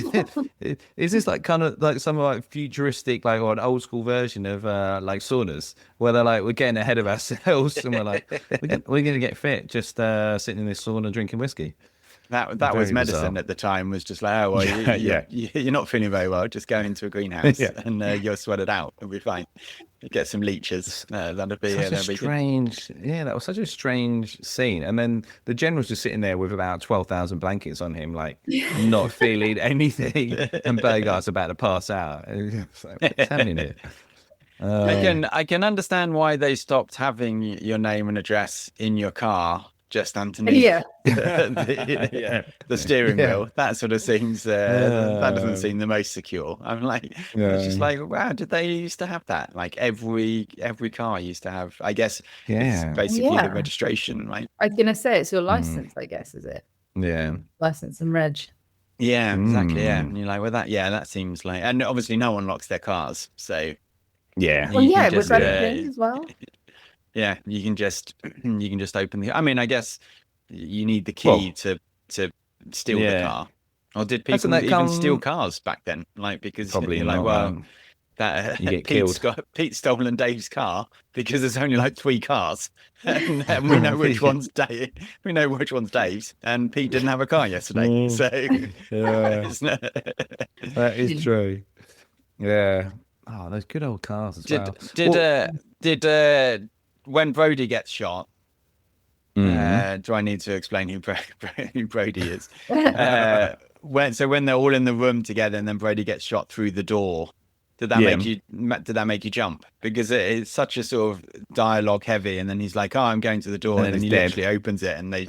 is this like kind of like some like futuristic, like, or an old school version of like saunas, where they're like, we're getting ahead of ourselves, and we're like, we're gonna get fit just sitting in this sauna drinking whiskey. That was Very medicine bizarre. at the time. Was just like, oh well, you're not feeling very well. Just go into a greenhouse and you'll sweat it out. It'll be fine. Get some leeches. That'll be Such a that'll be good. strange, that was such a strange scene. And then the general's just sitting there with about 12,000 blankets on him, like not feeling anything, and Bogart's about to pass out. It's like, what's happening here? I can understand why they stopped having your name and address in your car just underneath the steering wheel. That sort of seems that doesn't seem the most secure. I'm like, it's just like, wow, did they used to have that? Like every car used to have, I guess, it's basically the registration, right? I was gonna say it's your license, I guess, is it? Yeah. License and reg. Yeah, exactly. Yeah, and you're like, well, that seems like, and obviously no one locks their cars, so Yeah. Well, you yeah, can with just, Reddit as well. yeah, you can just open the. I mean, I guess you need the key to steal the car. Or did people even steal cars back then? Like, because Probably you're not, like, well, that you get killed. Pete's stolen Dave's car because there's only like 3 cars, and we know which one's Dave. We know which one's Dave's, and Pete didn't have a car yesterday, so that is true. Yeah. Oh, those good old cars as well. Did when Brody gets shot? Do I need to explain who Brody is? When they're all in the room together and then Brody gets shot through the door, did that make you jump? Because it's such a sort of dialogue heavy, and then he's like, "Oh, I'm going to the door," and then he literally opens it, and the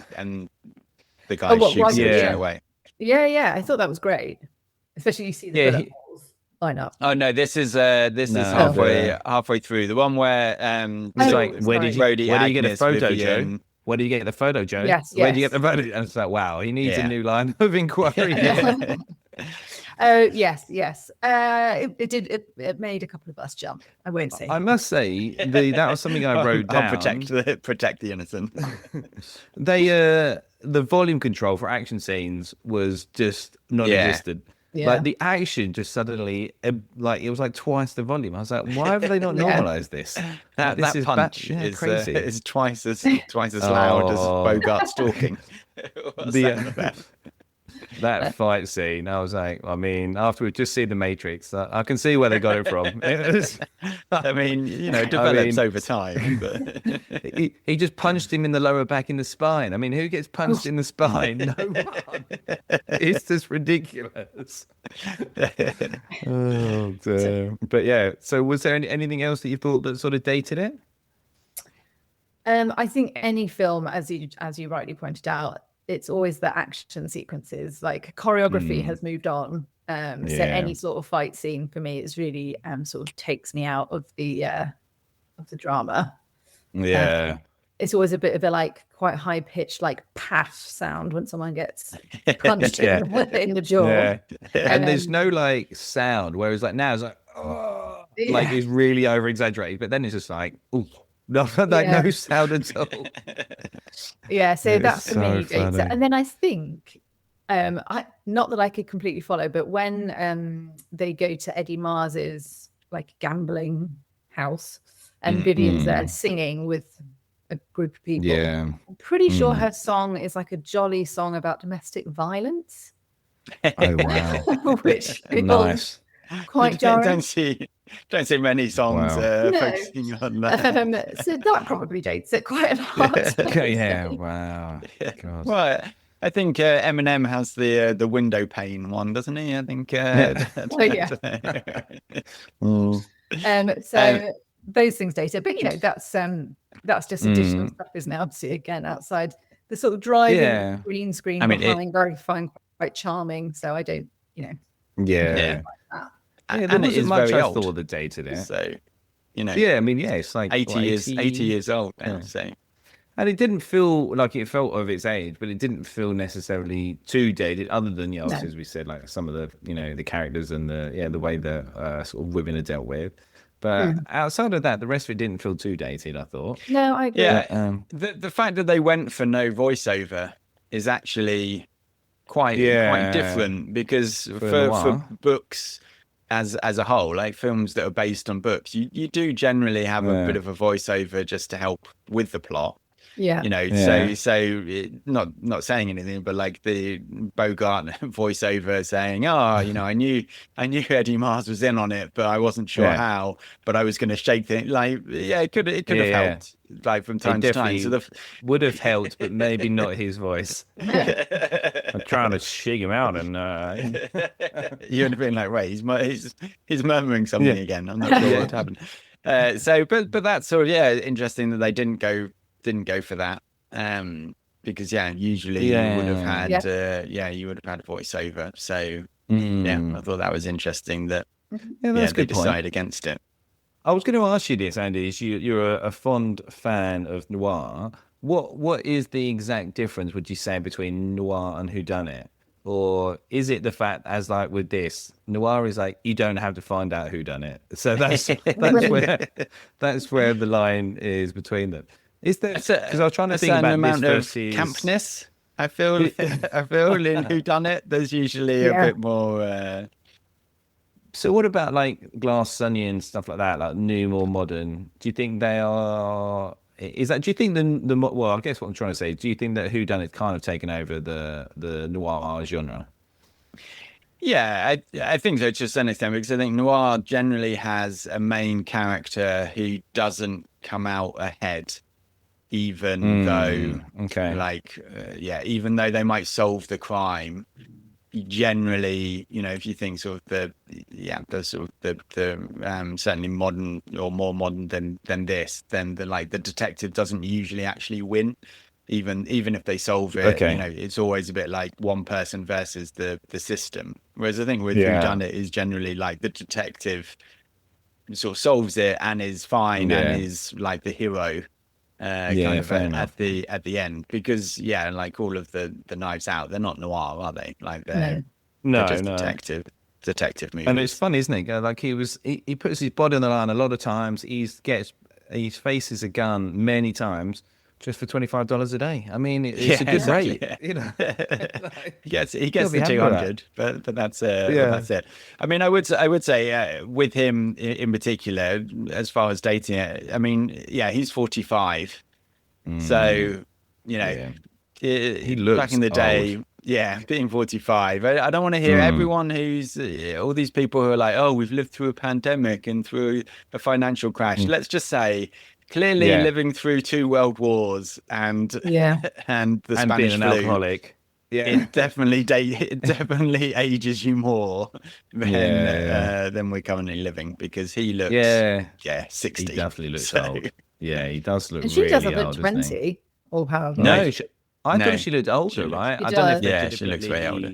guy shoots him straight away. Yeah, I thought that was great, especially you see the bullet holes line up. Oh no, this is halfway through. The one where it's like, where do you get a photo, Joe? Where do you get the photo, Joe? Yes. Where do you get the photo? And it's like, wow, he needs a new line of inquiry. Oh yes. It made a couple of us jump. I won't say. I must say that was something I wrote down. I'll protect the innocent. The volume control for action scenes was just non-existent. Yeah. Like the action just suddenly, like it was like twice the volume. I was like, why have they not normalized this? That punch is crazy. Is twice as loud as Bogart stalking. That fight scene, I was like, I mean, after we've just seen The Matrix, I can see where they got it from. I mean, develops over time. But he just punched him in the lower back in the spine. I mean, who gets punched in the spine? No one. It's just ridiculous. Oh, damn. But yeah, so was there anything else that you thought that sort of dated it? I think any film, as you rightly pointed out, it's always the action sequences. Like choreography has moved on. So any sort of fight scene for me is really sort of takes me out of the drama. Yeah. It's always a bit of a like quite high pitched like paff sound when someone gets punched in the jaw. Yeah. And there's no like sound, whereas like now it's like, oh, like it's really over exaggerated, but then it's just like, ooh. No sound at all. Yeah, so that's for me. And then I think, not that I could completely follow, but when they go to Eddie Mars's like gambling house, and Vivian's there singing with a group of people. Yeah, I'm pretty sure her song is like a jolly song about domestic violence. Oh wow, Which nice. Quite jarring. Don't see many songs focusing on that. So that probably dates it quite a lot. Yeah, wow. God. Well, I think Eminem has the window pane one, doesn't he? I think. So those things date it, but that's just additional stuff, isn't it? Obviously, again, outside the sort of driving green screen behind, I find quite charming. So I don't, Yeah. like that. there and it wasn't is much very I old. thought that dated it. So, you know, Yeah, I mean, yeah, it's like 80 what, years 80 years old now. Yeah. So And it didn't feel like it felt of its age, but it didn't feel necessarily too dated, other than, you know, No. as we said, like some of the, you know, the characters and the way that sort of women are dealt with. But outside of that, the rest of it didn't feel too dated, I thought. No, I agree. yeah, the fact that they went for no voiceover is actually quite different, because for noir. books as a whole, like films that are based on books, you do generally have a bit of a voiceover just to help with the plot. Yeah. You know, Yeah. not saying anything, but like the Bogart voiceover saying, "Oh, you know, I knew Eddie Mars was in on it, but I wasn't sure how. But I was going to shake things." Like, yeah, it could have helped, like from time to time. So would have helped, but maybe not his voice. I'm trying to shake him out, and you would have been like, "Wait, he's murmuring something again. I'm not sure what happened." But that's sort of interesting that they didn't go for that, because usually you would have had you would have had a voiceover. So I thought that was interesting that that's they good point. decided against it. I was going to ask you this, Andy. You're a fond fan of noir. What is the exact difference, would you say, between noir and whodunit? Or is it the fact, as like with this, noir is like you don't have to find out who done it. So that's where the line is between them. Is there, because I was trying to think about amount this of versus campness. I feel in Who Done It, there's usually a bit more. So what about like Glass Onion, stuff like that, like new, more modern? Do you think they are? Is that? Do you think the well? I guess what I'm trying to say. Do you think that Who Done It kind of taken over the noir genre? Yeah, I think so, to some extent, because I think noir generally has a main character who doesn't come out ahead, even though, even though they might solve the crime. Generally, you know, if you think sort of the certainly modern or more modern than this, then the detective doesn't usually actually win, even if they solve it. You know, it's always a bit like one person versus the system. Whereas I think with whodunit is generally like the detective sort of solves it and is fine and is like the hero. Kind of at the end, because like all of the Knives Out, they're not noir, are they? Like they're just detective movies. And it's funny, isn't it? Like he puts his body on the line a lot of times. He faces a gun many times just for $25 a day. I mean, it's a good rate. Yeah. You know, he gets the 200, but that's that's it. I mean, I would say with him in particular, as far as dating it, I mean, he's 45, so you know, he looks back in the day. old. Being 45, I don't want to hear everyone who's all these people who are like, oh, we've lived through a pandemic and through a financial crash. Let's just say, clearly living through 2 world wars and the Spanish being an flu, alcoholic. It definitely ages you more than we're currently living, because he looks 60. He definitely looks old. Yeah, he does look. And she really doesn't look old, 20 or however. No, I thought she looked older, right? I don't know if she looks way older.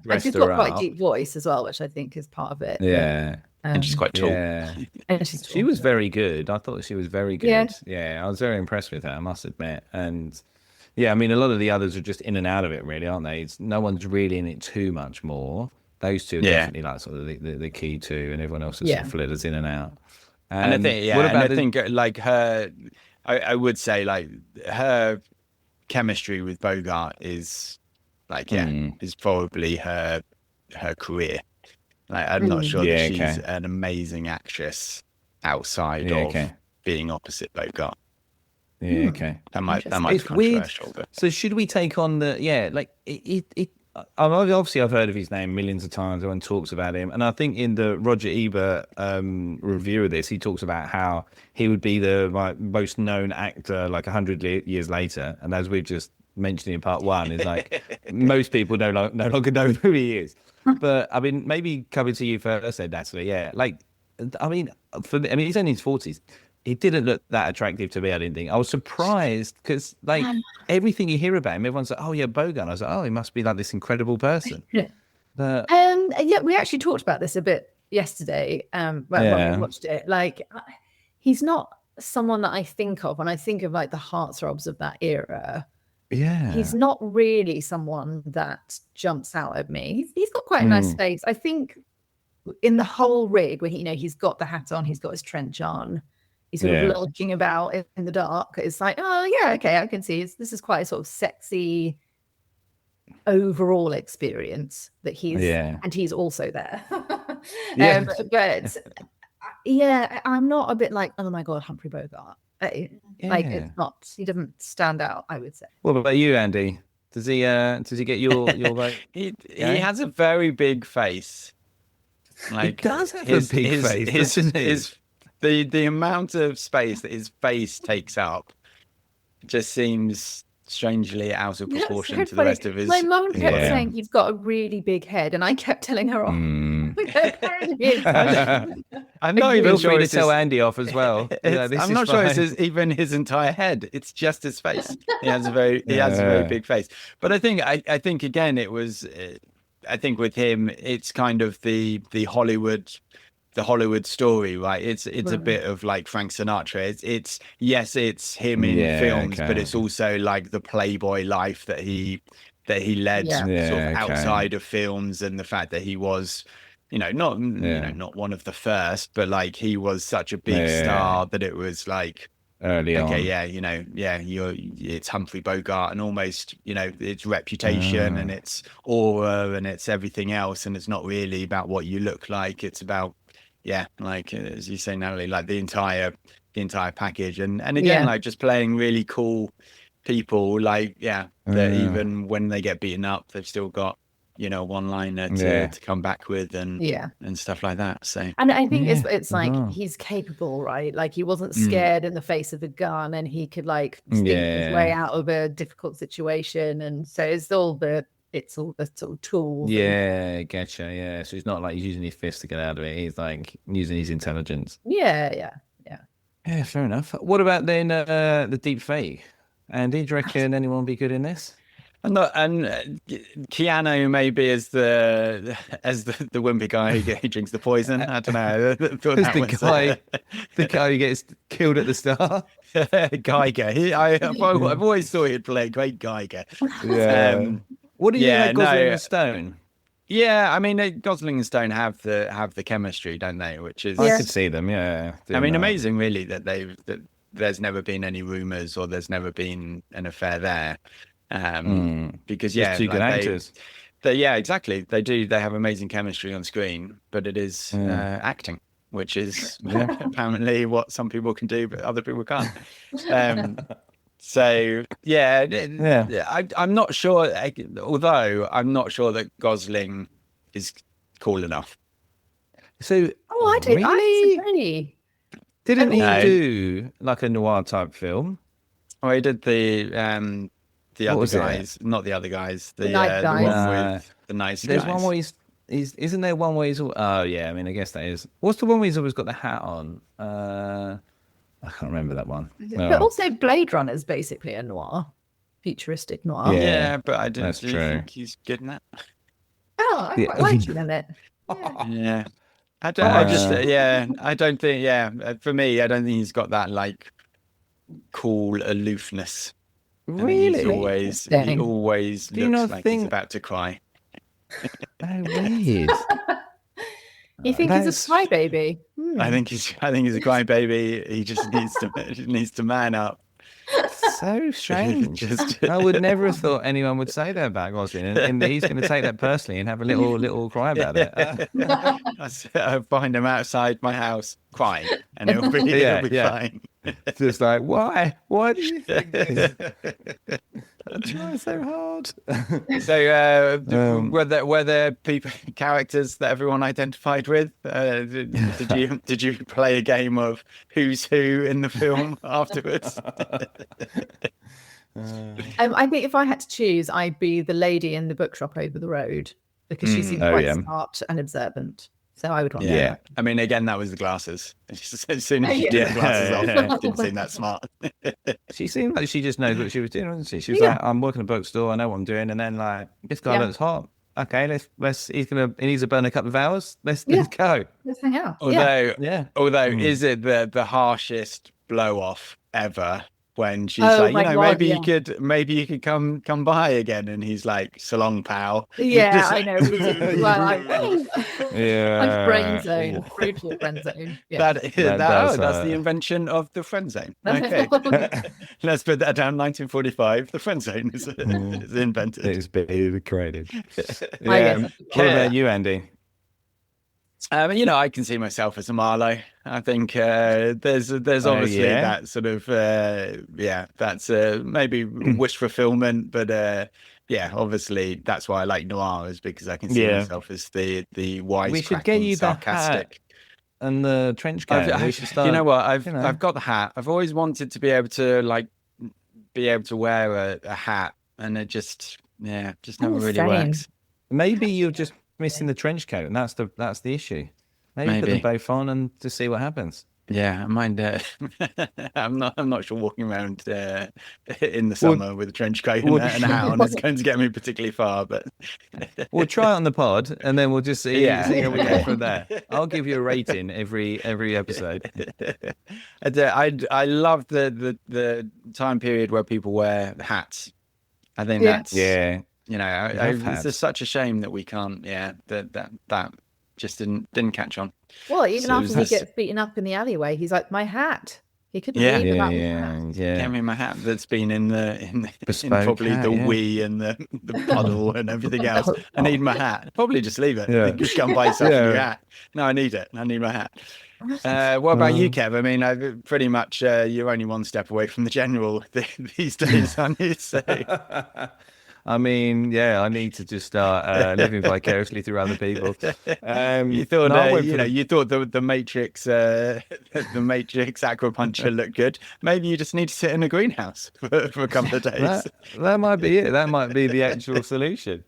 And she's got quite a deep voice as well, which I think is part of it. Yeah. And she's quite tall. Yeah. And she was very good. I thought she was very good. Yeah. I was very impressed with her, I must admit. And I mean, a lot of the others are just in and out of it, really, aren't they? No one's really in it too much more. Those two are definitely like sort of the key two, and everyone else is sort of flitters in and out. And I think, I think like her, I would say like her chemistry with Bogart is like, is probably her career. Like, I'm not sure that she's an amazing actress outside of being opposite Bogart. Yeah, okay. That might be controversial. But... So should we take on obviously I've heard of his name millions of times. Everyone talks about him, and I think in the Roger Ebert review of this, he talks about how he would be the most known actor like 100 years later. And as we've just mentioned in part 1, is like most people no longer know who he is. But I mean, maybe coming to you first, Natalie. Yeah, like I mean, he's only in his 40s. He didn't look that attractive to me, I didn't think. I was surprised because, like, everything you hear about him, everyone's like, oh, yeah, Bogart. I was like, oh, he must be like this incredible person. But, we actually talked about this a bit yesterday, when we watched it. Like, he's not someone that I think of when I think of like the heartthrobs of that era. Yeah. He's not really someone that jumps out at me. He's got quite a nice face. I think in the whole rig, where he's got the hat on, he's got his trench on, he's sort of lurking about in the dark. It's like, oh yeah, okay, I can see this is quite a sort of sexy overall experience that he's also there. But yeah, I'm not a bit like, oh my god, Humphrey Bogart. Like, it's not, he doesn't stand out, I would say. What about you, Andy? Does he get your vote? He has a very big face. Like, he does have a big face, doesn't he? The amount of space that his face takes up just seems strangely out of proportion to the rest of his. My mum kept saying he's got a really big head, and I kept telling her off. I'm not even sure to tell Andy off as well. I'm not sure it's even his entire head. It's just his face. He has a very big face. But I think again, it was. I think with him, it's kind of the Hollywood story, right? It's a bit of like Frank Sinatra. It's him in films, but it's also like the playboy life that he led sort of outside of films, and the fact that he was, not one of the first, but like he was such a big star that it was like early on. It's Humphrey Bogart, and almost, it's reputation and it's aura and it's everything else, and it's not really about what you look like. It's about like, as you say, Natalie, like the entire package, and again, like just playing really cool people, like that even when they get beaten up, they've still got one liner to come back with, and stuff like that. So, and I think it's like he's capable, right? Like, he wasn't scared in the face of a gun, and he could like think his way out of a difficult situation, and so it's all the sort of tools. Yeah, getcha. Yeah, so it's not like he's using his fists to get out of it. He's like using his intelligence. Yeah, fair enough. What about then the deep fake? Andy, do you reckon anyone would be good in this? And Keanu maybe as the wimpy guy who drinks the poison. I don't know. The guy who gets killed at the start. Geiger. I've always thought he'd play a great Geiger. Yeah. What do you think about Gosling and Stone? Yeah, I mean, Gosling and Stone have the chemistry, don't they? Which is, I could see them. Yeah. I mean, amazing, really, that there's never been any rumors or there's never been an affair there. Because two good actors. Exactly. They have amazing chemistry on screen, but it is acting, which is apparently what some people can do, but other people can't. So I'm not sure. Although I'm not sure that Gosling is cool enough. So, I don't really. Didn't he do like a noir type film? Oh, he did the other guys, not the other guys. The nice guys. One with the nice There's guys. one where isn't there one where he's all, oh yeah, I mean, I guess that is. What's the one where he's always got the hat on? I can't remember that one. But also Blade Runner is basically a noir, futuristic noir. Yeah, but I didn't think he's good in that. Oh, I quite like him in it. Yeah. I don't think, for me, I don't think he's got that like cool aloofness. Really? He always looks like he's about to cry. Oh, weird. You think he's a crybaby? I think he's a crybaby. He just needs to man up. So strange. I would never have thought anyone would say that about Gosling, and he's going to take that personally and have a little cry about it. I'll find him outside my house crying, and it'll be fine. Just like, why? Why do you think this? I'm trying so hard. So, were there characters that everyone identified with? Did you play a game of who's who in the film afterwards? I think if I had to choose, I'd be the lady in the bookshop over the road, because she seemed quite smart and observant. So I would want that. I mean, again, that was the glasses. As soon as she did the glasses off, didn't seem that smart. She seemed like she just knows what she was doing, wasn't she? She was like, I'm working a bookstore, I know what I'm doing. And then like, this guy looks hot. okay, he needs to burn a couple of hours. Let's go. Let's hang out. Although is it the harshest blow off ever when she's Oh like, my God, maybe you could come by again, and he's like, so long, pal. Yeah, I know. I'm friend zone, Ooh. brutal friend zone. Yeah. That's the invention of the friend zone. Okay, let's put that down. 1945, the friend zone is invented. It's been created. I Yeah. guess. What about you, Andy? I can see myself as a Marlowe. I think there's obviously that sort of that's maybe wish fulfillment, but obviously that's why I like noir, is because I can see myself as the wise. We should get you sarcastic and the trench coat. You know what? I've got the hat. I've always wanted to be able to wear a hat, and it just never really works. Maybe you're just missing the trench coat, and that's the issue. Maybe put them both on and to see what happens. Yeah, I mind. I'm not sure walking around in the summer with a trench coat and a hat on is going to get me particularly far. But we'll try it on the pod, and then we'll just see how we go from there. I'll give you a rating every episode. I love the time period where people wear hats. I think that's it's just such a shame that we can't. That just didn't catch on. Well, even after he gets beaten up in the alleyway, he's like, my hat. He couldn't leave without his hat. Get me my hat that's been in probably the wee and the puddle and everything else. I need my hat. Probably just leave it. Just go and buy yourself a new hat. No, I need it. I need my hat. What about you, Kev? I mean, I've pretty much you're only one step away from the general these days, aren't you? So. I mean, I need to just start living vicariously through other people. You thought, you thought the Matrix, the Matrix acupuncture looked good. Maybe you just need to sit in a greenhouse for a couple of days. That might be it. That might be the actual solution.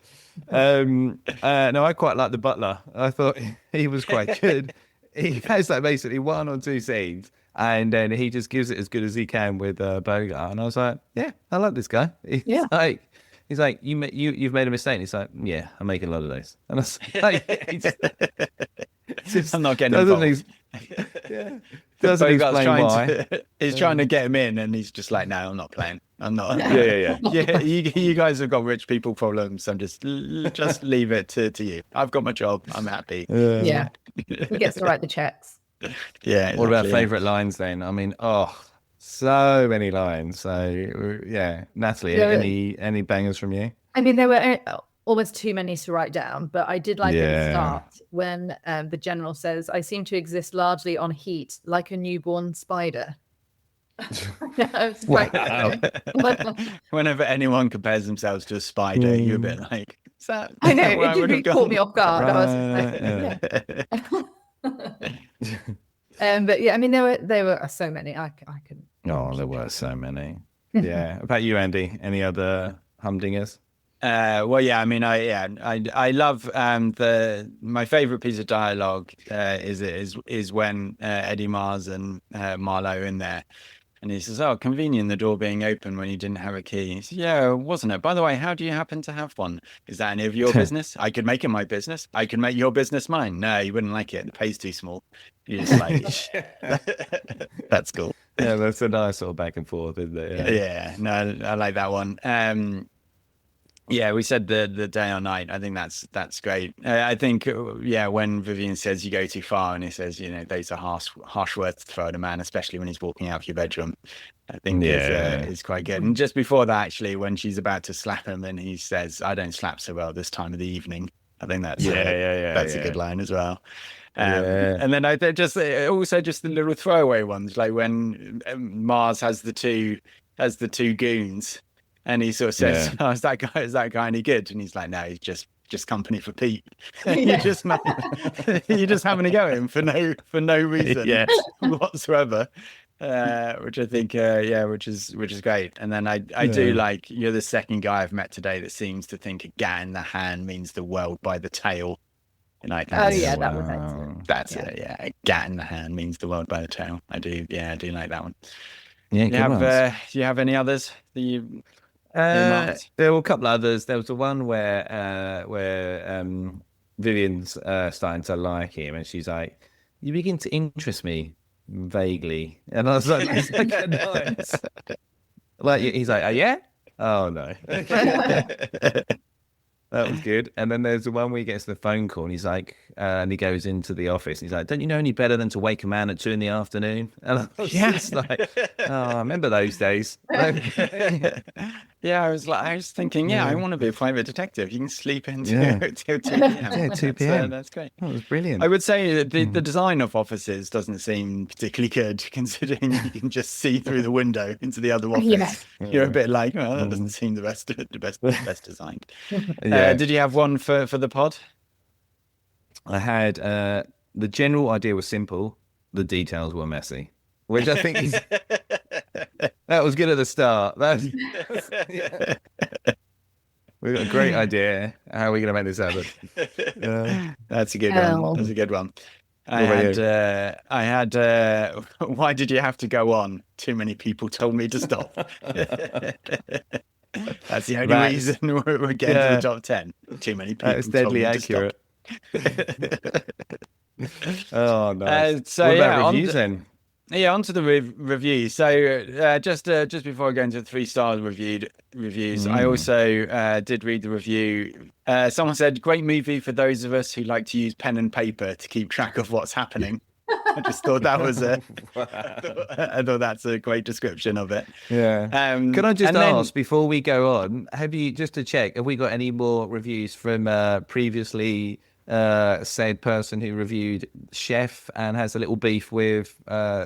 No, I quite like the butler. I thought he was quite good. He has like basically 1 or 2 scenes, and then he just gives it as good as he can with Bogart. And I was like, I like this guy. He's like, you've made a mistake. And he's like, yeah, I make a lot of those. And I was like, I'm not getting involved. Doesn't explain why. He's trying to get him in, and he's just like, no, I'm not playing. I'm not. Yeah. You guys have got rich people problems. I'm just leave it to you. I've got my job. I'm happy. Yeah. He gets to write the checks. Yeah. What about favourite lines then? I mean, so many lines. So Natalie, any bangers from you? I mean, there were almost too many to write down, but I did like at the start when the general says, I seem to exist largely on heat, like a newborn spider. Whenever anyone compares themselves to a spider, you're a bit like, is that? I know, it really caught me off guard. But I mean, there were so many. I couldn't. Oh, there were so many. Yeah. About you, Andy? Any other humdingers? I mean, I love my favorite piece of dialogue is when Eddie Mars and Marlowe in there, and he says, "Oh, convenient the door being open when you didn't have a key." He says, "Yeah, wasn't it? By the way, how do you happen to have one? Is that any of your business? I could make it my business. I could make your business mine. No, you wouldn't like it. The pay's too small." You're just like, that's cool. Yeah, that's a nice sort of back and forth, isn't it? Yeah, no, I like that one. We said the day or night. I think that's great. I think when Vivian says you go too far, and he says, those are harsh words to throw at a man, especially when he's walking out of your bedroom. I think is quite good. And just before that, actually, when she's about to slap him, and he says, "I don't slap so well this time of the evening." I think that's a good line as well. And then just the little throwaway ones, like when Mars has the two goons. And he sort of says, "Oh, is that guy any good?" And he's like, "No, he's just company for Pete." You're just having a go at him for no reason whatsoever. Which I think, which is great. And then I do like, you're the second guy I've met today that seems to think a gat in the hand means the world by the tail. And that was excellent. That's it. Yeah, a gat in the hand means the world by the tail. I do like that one. Yeah, do you have any others that you? There were a couple others. There was the one where Vivian's starting to like him, and she's like, "You begin to interest me vaguely," and I was like, "That's like a nice." Like he's like, "Oh yeah, oh no." That was good. And then there's the one where he gets the phone call and he's like, and he goes into the office. And he's like, "Don't you know any better than to wake a man at 2 PM?" And I was just like, oh, I remember those days. Yeah, I was thinking, I want to be a private detective. You can sleep until Yeah. 2 p.m. Yeah, 2 p.m. That's great. That was brilliant. I would say that the design of offices doesn't seem particularly good, considering you can just see through the window into the other office. Yeah. You're a bit like, well, that doesn't seem the best designed. Yeah. Did you have one for the pod? I had the general idea was simple. The details were messy, which I think is that was good at the start. We've got a great idea. How are we going to make this happen? That's a good one. That's a good one. I had why did you have to go on? Too many people told me to stop. That's the only reason we're getting to the top 10. Too many people. That's deadly accurate. Oh no. So what about reviews then? Yeah, onto the review. So just before I go into the 3-star reviews, I also did read the review. Someone said, "Great movie for those of us who like to use pen and paper to keep track of what's happening." I just thought that was I thought that's a great description of it. Yeah. Can I just ask before we go on? Have you just to check? Have we got any more reviews from previously? Said person who reviewed Chef and has a little beef with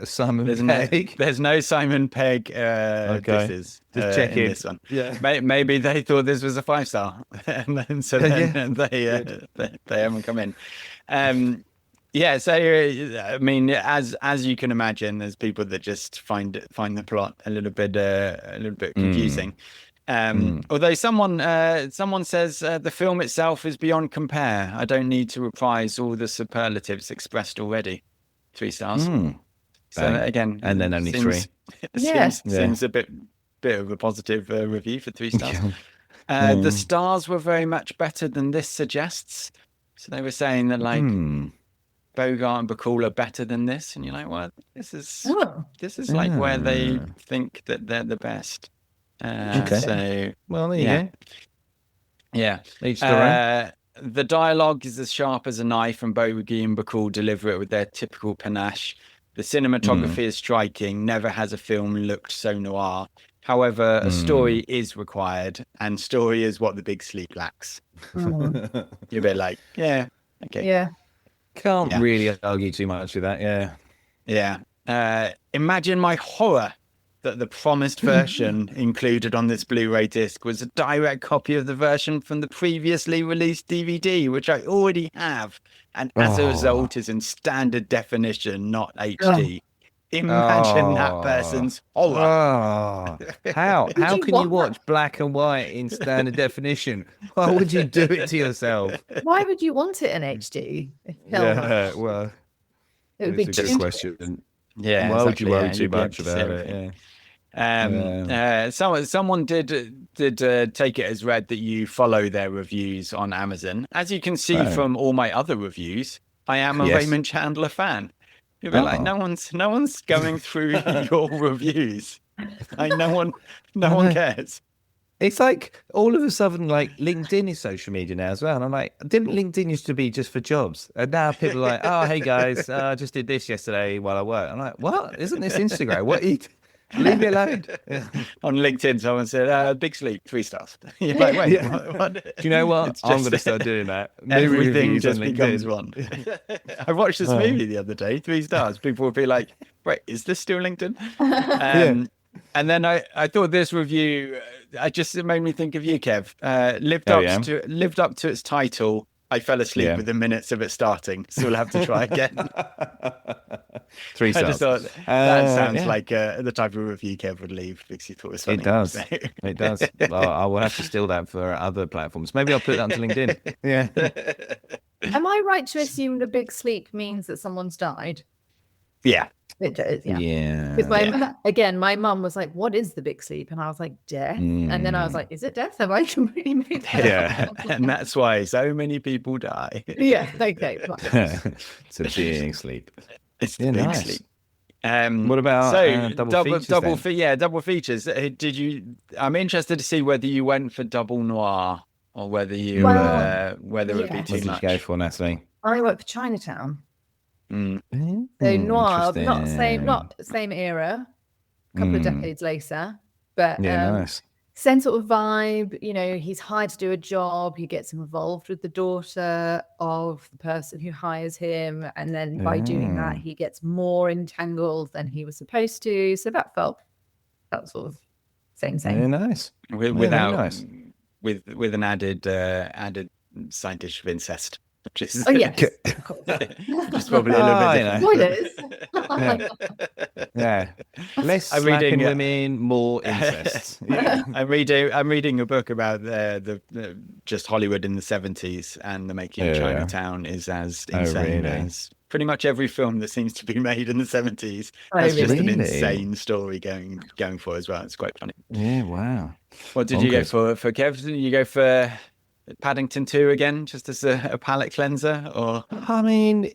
Simon Pegg. There's no Simon Pegg. Okay. This just check in this one. Yeah. Maybe they thought this was a 5-star, and then they haven't come in. Yeah. So I mean, as you can imagine, there's people that just find the plot a little bit confusing. Although someone says the film itself is beyond compare. I don't need to reprise all the superlatives expressed already. 3 stars. So again, and then only 3. Seems a bit of a positive review for 3 stars. The stars were very much better than this suggests. So they were saying that like Bogart and Bacall are better than this, and you're like, well, this is like where they think that they're the best. Okay. So, well, there you go. Yeah. Each their own. The dialogue is as sharp as a knife, and Bogey and Bacall deliver it with their typical panache. The cinematography is striking. Never has a film looked so noir. However, a story is required, and story is what The Big Sleep lacks. You're a bit like, yeah, okay. Yeah. Can't really argue too much with that, Yeah. Imagine my horror that the promised version included on this Blu-ray disc was a direct copy of the version from the previously released DVD, which I already have, and as a result is in standard definition, not HD. Imagine that person's horror. How can you watch black and white in standard definition? Why would you do it to yourself? Why would you want it in HD? Yeah, well, it would be a good question. Yeah, why would you worry too much about it? Someone did take it as read that you follow their reviews on Amazon. As you can see from all my other reviews, I am a Raymond Chandler fan. You'll be like, no one's going through your reviews. Like, no one cares. It's like all of a sudden, like LinkedIn is social media now as well. And I'm like, didn't LinkedIn used to be just for jobs? And now people are like, oh, hey guys, I just did this yesterday while I work. I'm like, what? Isn't this Instagram? What? Leave me alone. Yeah. On LinkedIn, someone said, Big Sleep, 3 stars. You're like, wait, what? Do you know what? I'm going to start doing that. Everything just becomes one. I watched this movie the other day, 3 stars. People would be like, wait, is this still LinkedIn? And then I thought this review, it made me think of you, Kev. Lived up to its title. I fell asleep within minutes of it starting, so we'll have to try again. 3 stars. I just thought that sounds like the type of review Kev would leave because he thought it was funny. It does. It does. Well, I will have to steal that for other platforms. Maybe I'll put that onto LinkedIn. Yeah. Am I right to assume The Big Sleep means that someone's died? Yeah. It does, yeah. Yeah. Because my mum was like, "What is the big sleep?" And I was like, "Death." And then I was like, "Is it death? Have I completely made that Yeah. up?" And that's why so many people die. Yeah. Okay. Fine. It's a being sleep. It's the Yeah, big nice. sleep. What about so double features then? double features. Did you? I'm interested to see whether you went for double noir or whether you Well, whether it would be yeah. too What did much. you go for, Natalie? I worked for Chinatown. Mm. So noir, not Interesting. same era, a couple of decades later, but Yeah, nice. same sort of vibe. You know, he's hired to do a job. He gets involved with the daughter of the person who hires him, and then by doing that, he gets more entangled than he was supposed to. So that felt sort of same. Yeah, nice. Without nice. with an added side dish of incest. Which is, Oh yes, of course. just probably a little bit different. Spoilers. Yeah. Less I'm slapping reading, women, more incest. Yeah. I'm reading a book about the just Hollywood in the 70s, and the making of Chinatown is as insane as pretty much every film that seems to be made in the 70s. That's just an insane story going for as well. It's quite funny. Yeah, wow. What did you go for Kev? Did you go for Paddington 2 again, just as a palate cleanser? Or I mean,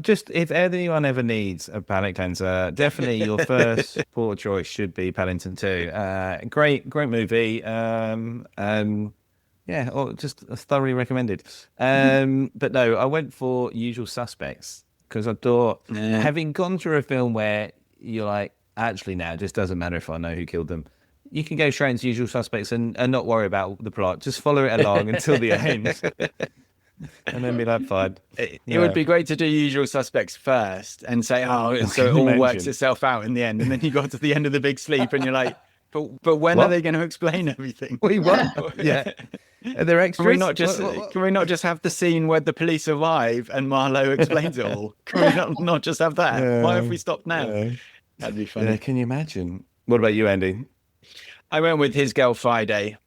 just if anyone ever needs a palate cleanser, definitely your first port of choice should be Paddington 2. Great movie. Yeah, just thoroughly recommended. But no, I went for Usual Suspects because I thought, having gone through a film where you're like, actually now it just doesn't matter if I know who killed them. You can go straight into Usual Suspects and not worry about the plot. Just follow it along until the end. And then be like, fine. It would be great to do Usual Suspects first and say, so it all works itself out in the end. And then you got to the end of The Big Sleep and you're like, but when are they going to explain everything? What? Yeah. Are there extras? Can we not just have the scene where the police arrive and Marlowe explains it all? Can we not just have that? Why have we stopped now? That'd be funny. Yeah, can you imagine? What about you, Andy? I went with His Girl Friday,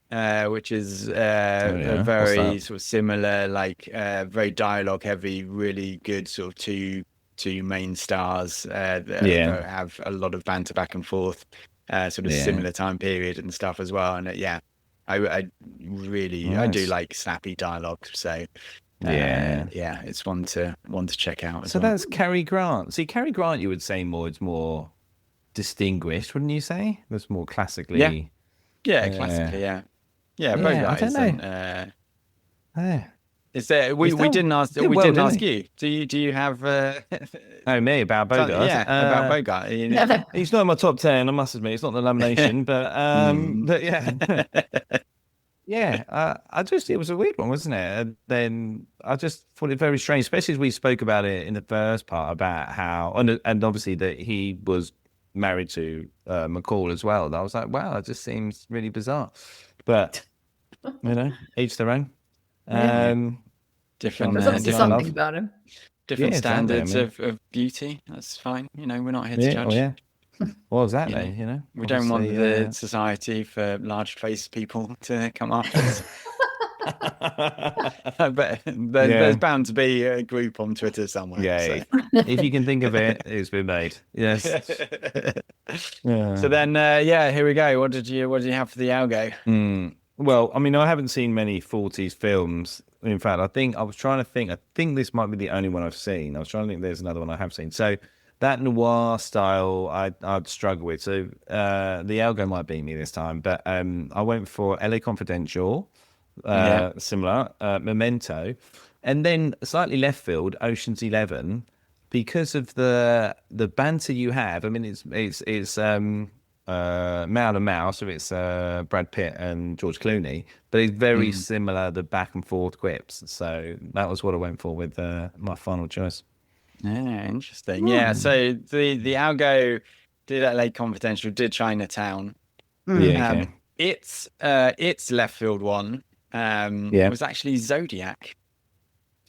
which is a very sort of similar, like very dialogue heavy, really good sort of two main stars that have a lot of banter back and forth, sort of similar time period and stuff as well. And I do like snappy dialogue, so it's one to check out. So that's Cary Grant. See, Cary Grant, you would say it's more distinguished, wouldn't you say? That's more classically. Classically, Bogart isn't. Is there? We didn't ask. We didn't ask you. Do you have? Me about Bogart? About Bogart. He's not in my top 10. I must admit, it's not the nomination, but yeah. It was a weird one, wasn't it? And then I just thought it very strange, especially as we spoke about it in the first part about how, and obviously that he was married to McCall as well. And I was like, wow, it just seems really bizarre. But each their own. Different something about him. Different standards of beauty. That's fine. We're not here to judge. Well, exactly. We don't want the society for large-faced people to come after us. But there's bound to be a group on Twitter somewhere. Yeah, so. If you can think of it, it's been made. Yes. So then, here we go. What did you have for the algo? Well, I mean, I haven't seen many 40s films. In fact, I was trying to think. I think this might be the only one I've seen. I was trying to think there's another one I have seen. So that noir style, I'd struggle with. So the algo might beat me this time. But I went for LA Confidential. Similar, Memento, and then slightly left field, Ocean's 11, because of the banter you have. I mean, it's man and mouse, so it's Brad Pitt and George Clooney, but it's very similar, the back and forth quips. So that was what I went for with my final choice. Yeah, interesting. Yeah, so the algo did LA Confidential, did Chinatown. It's left field one. It was actually Zodiac.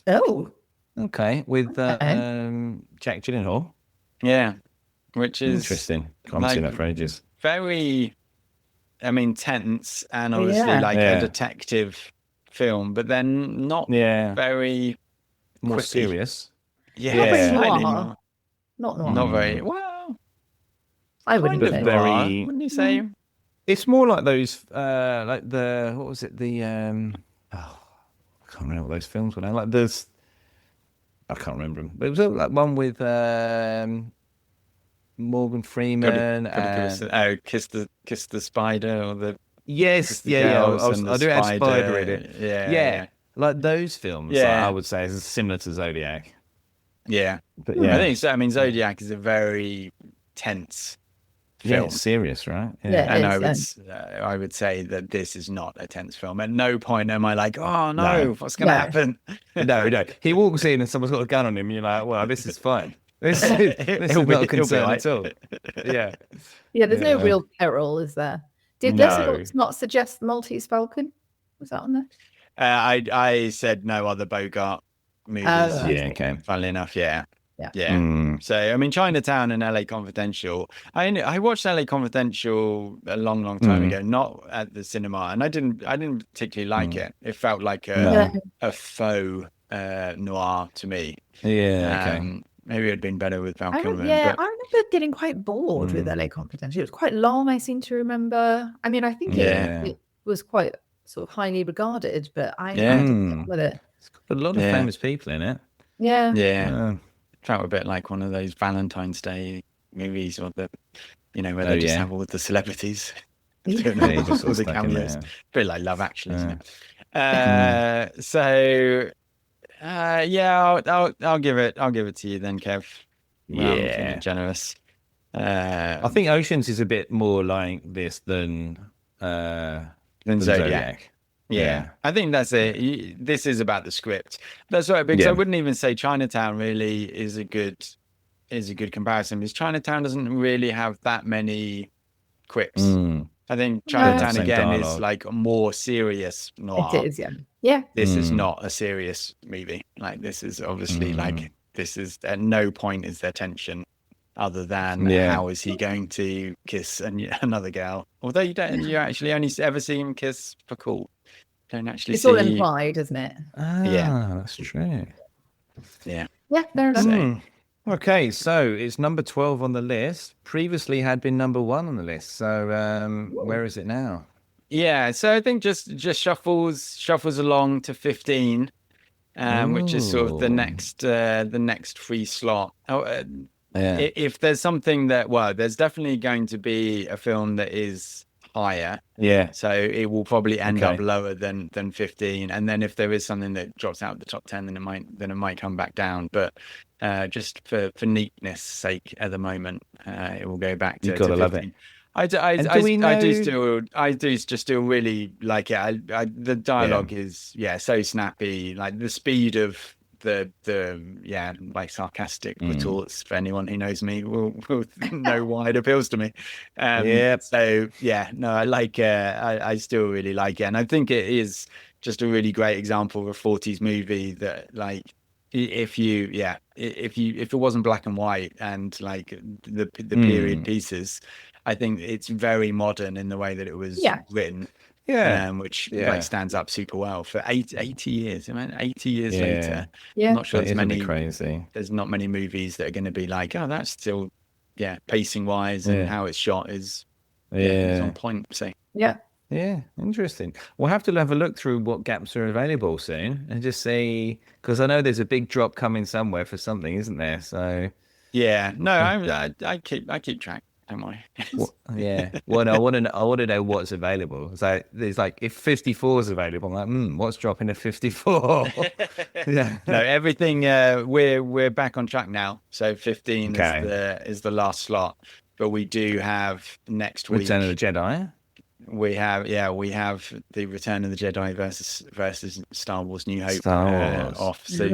Oh, okay, with Jack Gyllenhaal. Yeah, which is interesting. Can't see that for ages. Very, tense and obviously a detective film, but then not very more quippy. serious. Yeah, noir. Not noir. Not very well. I wouldn't Kind of say. very- Wouldn't you say? It's more like those, like the, what was it? The, I can't remember what those films were now. Like there's, I can't remember them. But it was like one with Morgan Freeman Gotta give us and kiss the spider or the yes, the yeah. girls and the I do have spider. Spider in it. Yeah. Like those films. Like, Yeah. I would say is similar to Zodiac. Yeah. But I think so. I mean, Zodiac is a very tense film. it's serious, right? Yeah. And It's, I would say that this is not a tense film. At no point am I like, oh no, No. what's going to No. happen? No. He walks in and someone's got a gun on him, and you're like, well, this is fine. This is not a concern at all. Yeah. Yeah, there's no Yeah. real peril, is there? Did No. Letterboxd not suggest Maltese Falcon? Was that on there? I said no other Bogart movies. Oh, Yeah, okay. Funnily enough, yeah. Yeah. Mm. So I mean, Chinatown and LA Confidential. I watched LA Confidential a long time ago, not at the cinema, and I didn't particularly like it. It felt like No. a faux noir to me. Yeah, okay. Maybe it'd been better with Val I Kilmer. remember but getting quite bored with LA Confidential. It was quite long, I seem to remember. I mean, I think Yeah. it was quite sort of highly regarded, but I Yeah. didn't get with it. It's got a lot of Yeah. famous people in it. Yeah. yeah, felt a bit like one of those Valentine's Day movies, or where they just have all the celebrities. doing Yeah, you just all the stuck in cameos. there. A bit like Love Actually, isn't Yeah. it? So yeah, I'll give it to you then, Kev. Well, I'm feeling Yeah. generous. I think Oceans is a bit more like this than Zodiac. Yeah, I think that's it. This is about the script. That's right, because I wouldn't even say Chinatown really is a good comparison, because Chinatown doesn't really have that many quips. I think Chinatown Same again is dialogue. like a more serious noir. It is, yeah. Yeah. This is not a serious movie. Like, this is obviously like, this is at no point is there tension other than how is he going to kiss another girl? Although you actually only ever see him kiss for cool. Don't actually It's see. all implied, isn't it? Yeah. That's true. Yeah. Yeah, there is. Okay, so it's number 12 on the list. Previously had been number 1 on the list. So where is it now? Yeah, so I think just shuffles along to 15, which is sort of the next free slot. If there's something there's definitely going to be a film that is higher. Yeah. So it will probably end up lower than 15, and then if there is something that drops out of the top 10, then it might come back down. But just for neatness sake, at the moment, it will go back to. You've got to 15. love it. I do still really like it. The dialogue is so snappy. Like the speed of the like sarcastic retorts, for anyone who knows me will know why it appeals to me. So I like I still really like it, and I think it is just a really great example of a 40s movie that, like, if it wasn't black and white and like the period pieces, I think it's very modern in the way that it was written. Which like stands up super well for 80 years. I mean, 80 years later. Yeah. I'm not sure That there's is a bit many. crazy. There's not many movies that are going to be like, oh, that's still, pacing wise and how it's shot is on point. So Yeah. Yeah, interesting. We'll have to have a look through what gaps are available soon and just see, because I know there's a big drop coming somewhere for something, isn't there? So yeah, no, I keep track. Don't worry. Well, no, I want to know what's available. So there's like, if 54 is available, I'm like, what's dropping at 54? No, everything. We're back on track now. So 15 is the last slot, but we do have next week Return of the Jedi. We have the Return of the Jedi versus Star Wars New Hope off. So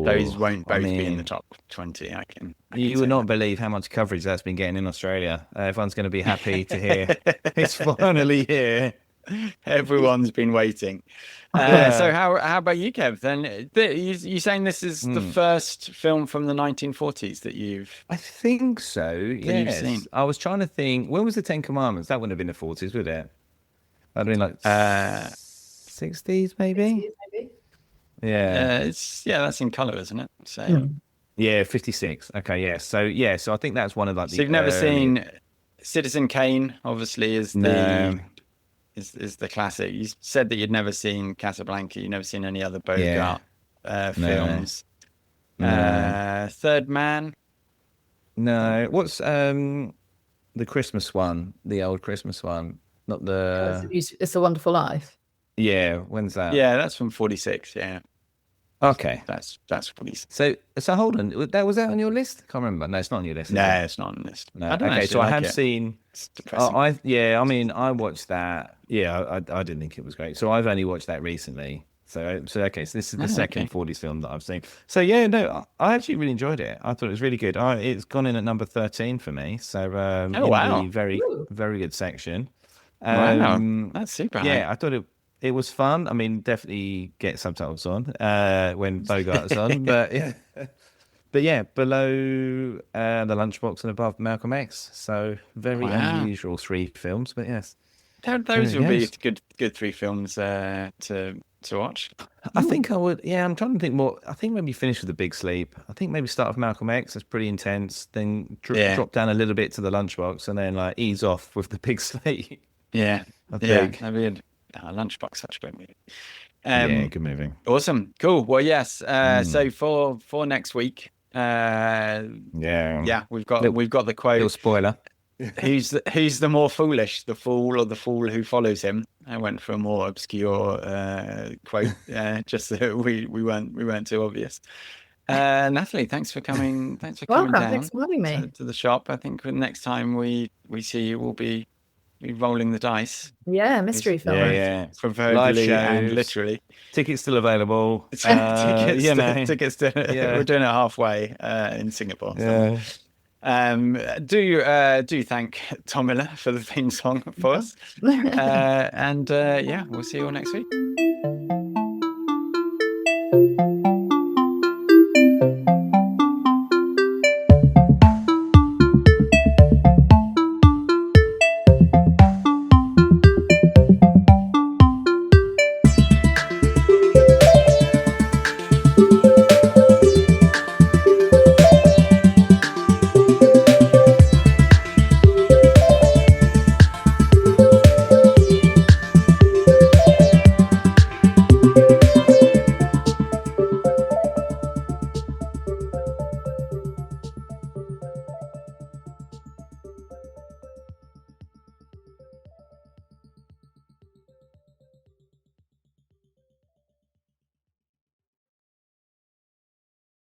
those won't both be in the top 20. I can you would not believe how much coverage that's been getting in Australia. Everyone's going to be happy to hear it's finally here. Everyone's been waiting. So how about you, Kev? Then you saying this is the first film from the 1940s that you've? I think so. Yes. Seen? I was trying to think. When was the Ten Commandments? That wouldn't have been the 40s, would it? That'd have been like 60s, maybe. Maybe. Yeah. That's in color, isn't it? So Yeah, 56. Okay, yeah. So I think that's one of like the So you've never early- seen Citizen Kane, obviously, is No. is the classic. You said that you'd never seen Casablanca. You've never seen any other Yeah. Bogart No. films. No. Third Man. No. What's the Christmas one? The old Christmas one. Not the It's a Wonderful Life. Yeah, when's that? Yeah, that's from 46. Yeah, Okay. that's 46. So hold on. Was that on your list? I can't remember. No, it's not on your list. is No, it? it's not on the list. No. I don't Okay, actually so I like have it. seen It's depressing. I mean, I watched that. Yeah, I didn't think it was great. So I've only watched that recently. So okay, so this is the second okay. 40s film that I've seen. So yeah, no, I actually really enjoyed it. I thought it was really good. It's gone in at number 13 for me. So in wow. the very, very good section. Wow, that's super high. Yeah, I thought it was fun. I mean, definitely get subtitles on when Bogart's on, but yeah. But yeah, below the Lunchbox and above Malcolm X. So very Wow. unusual 3 films, but yes. Those would be Yes. good 3 films to watch. I think I would. Yeah, I'm trying to think more. I think maybe finish with The Big Sleep. I think maybe start with Malcolm X. That's pretty intense. Then drop down a little bit to the Lunchbox, and then like ease off with The Big Sleep. Yeah, I yeah, think. that'd be Lunchbox, such a great movie. Yeah, good movie. Awesome, cool. Well, yes. So for next week, Yeah. we've got the Little quote. spoiler. Who's the more foolish, the fool or the fool who follows him? I went for a more obscure quote, just so that we weren't too obvious. Natalie, thanks for coming. Thanks for coming Welcome. down Thanks for having me. to the shop. I think the next time we see you, we'll be rolling the dice. Yeah, mystery film. Yeah. Proverbially Live and shows. literally. Tickets still available. Tickets to Yeah. we're doing it halfway in Singapore. So. Yeah. Do thank Tom Miller for the theme song for us. And we'll see you all next week.